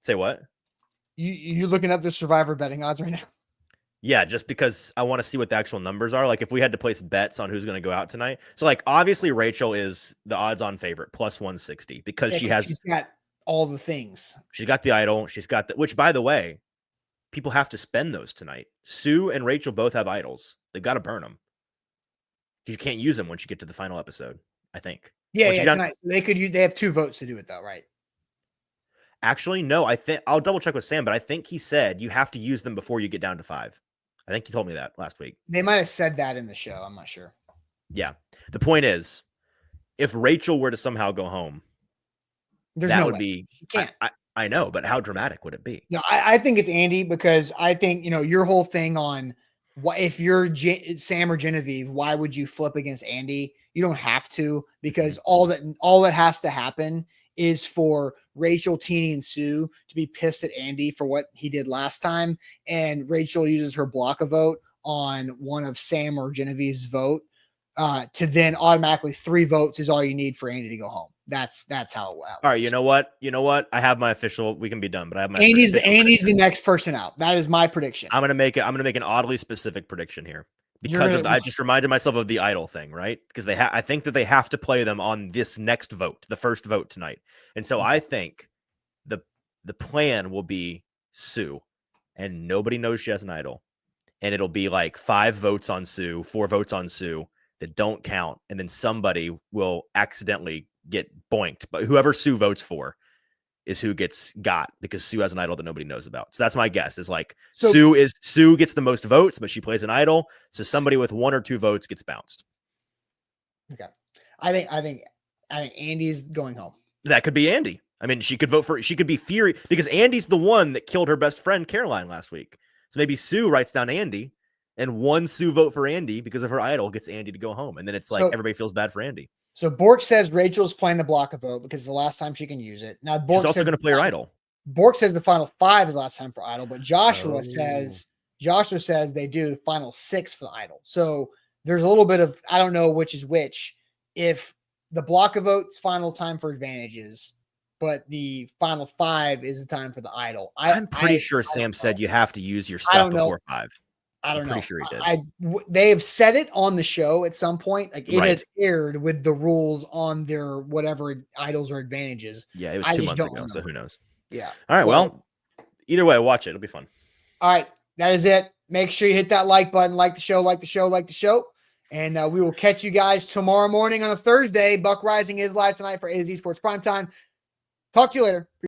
Say what?
You looking up the Survivor betting odds right now?
Yeah, just because I want to see what the actual numbers are. Like if we had to place bets on who's going to go out tonight. So like obviously Rachel is the odds-on favorite, plus 160, because she's
got all the things.
She's got the idol. She's got which by the way, people have to spend those tonight. Sue and Rachel both have idols. They got to burn them. You can't use them once you get to the final episode, I think.
Yeah, tonight. They have 2 votes to do it though, right?
Actually, no, I think I'll double check with Sam, but I think he said you have to use them before you get down to 5. I think he told me that last week.
They might have said that in the show. I'm not sure.
Yeah. The point is, if Rachel were to somehow go home, would be, she can't. I know, but how dramatic would it be?
No, I think it's Andy because I think, your whole thing on if you're Sam or Genevieve, why would you flip against Andy? You don't have to, because all that has to happen is for Rachel, Teeny, and Sue to be pissed at Andy for what he did last time. And Rachel uses her block a vote on one of Sam or Genevieve's vote to then automatically 3 votes is all you need for Andy to go home. That's how it works.
All right. You know what? I have my official, we can be done, but I have my
Andy's the next person out. That is my prediction.
I'm going to make an oddly specific prediction here because I just reminded myself of the idol thing, right? Because I think that they have to play them on this next vote, the first vote tonight. And so I think the plan will be Sue, and nobody knows she has an idol. And it'll be like 5 votes on Sue, 4 votes on Sue that don't count. And then somebody will accidentally get boinked, but whoever Sue votes for is who got because Sue has an idol that nobody knows about. So that's my guess is like Sue gets the most votes, but she plays an idol. So somebody with 1 or 2 votes gets bounced.
Okay. I think Andy's going home.
That could be Andy. I mean, she could be Fury because Andy's the one that killed her best friend Caroline last week. So maybe Sue writes down Andy and 1 Sue vote for Andy because of her idol gets Andy to go home. And then it's like everybody feels bad for Andy.
So Bork says Rachel's playing the block a vote because it's the last time she can use it. Now Bork
she's also going to play her idol.
Bork says the final 5 is the last time for idol, but Joshua says they do the final 6 for the idol. So there's a little bit of, I don't know which is which. If the block a vote's final time for advantages, but the final 5 is the time for the idol.
I'm pretty sure Sam said you have to use your stuff before 5.
I don't know.
Pretty sure he did.
They have said it on the show at some point. Like it has aired with the rules on their whatever idols or advantages.
Yeah, it was 2 months ago, so who knows?
Yeah.
All right. Well, either way, watch it. It'll be fun.
All right. That is it. Make sure you hit that like button, like the show. And we will catch you guys tomorrow morning on a Thursday. Buck Rising is live tonight for AZ Sports Primetime. Talk to you later.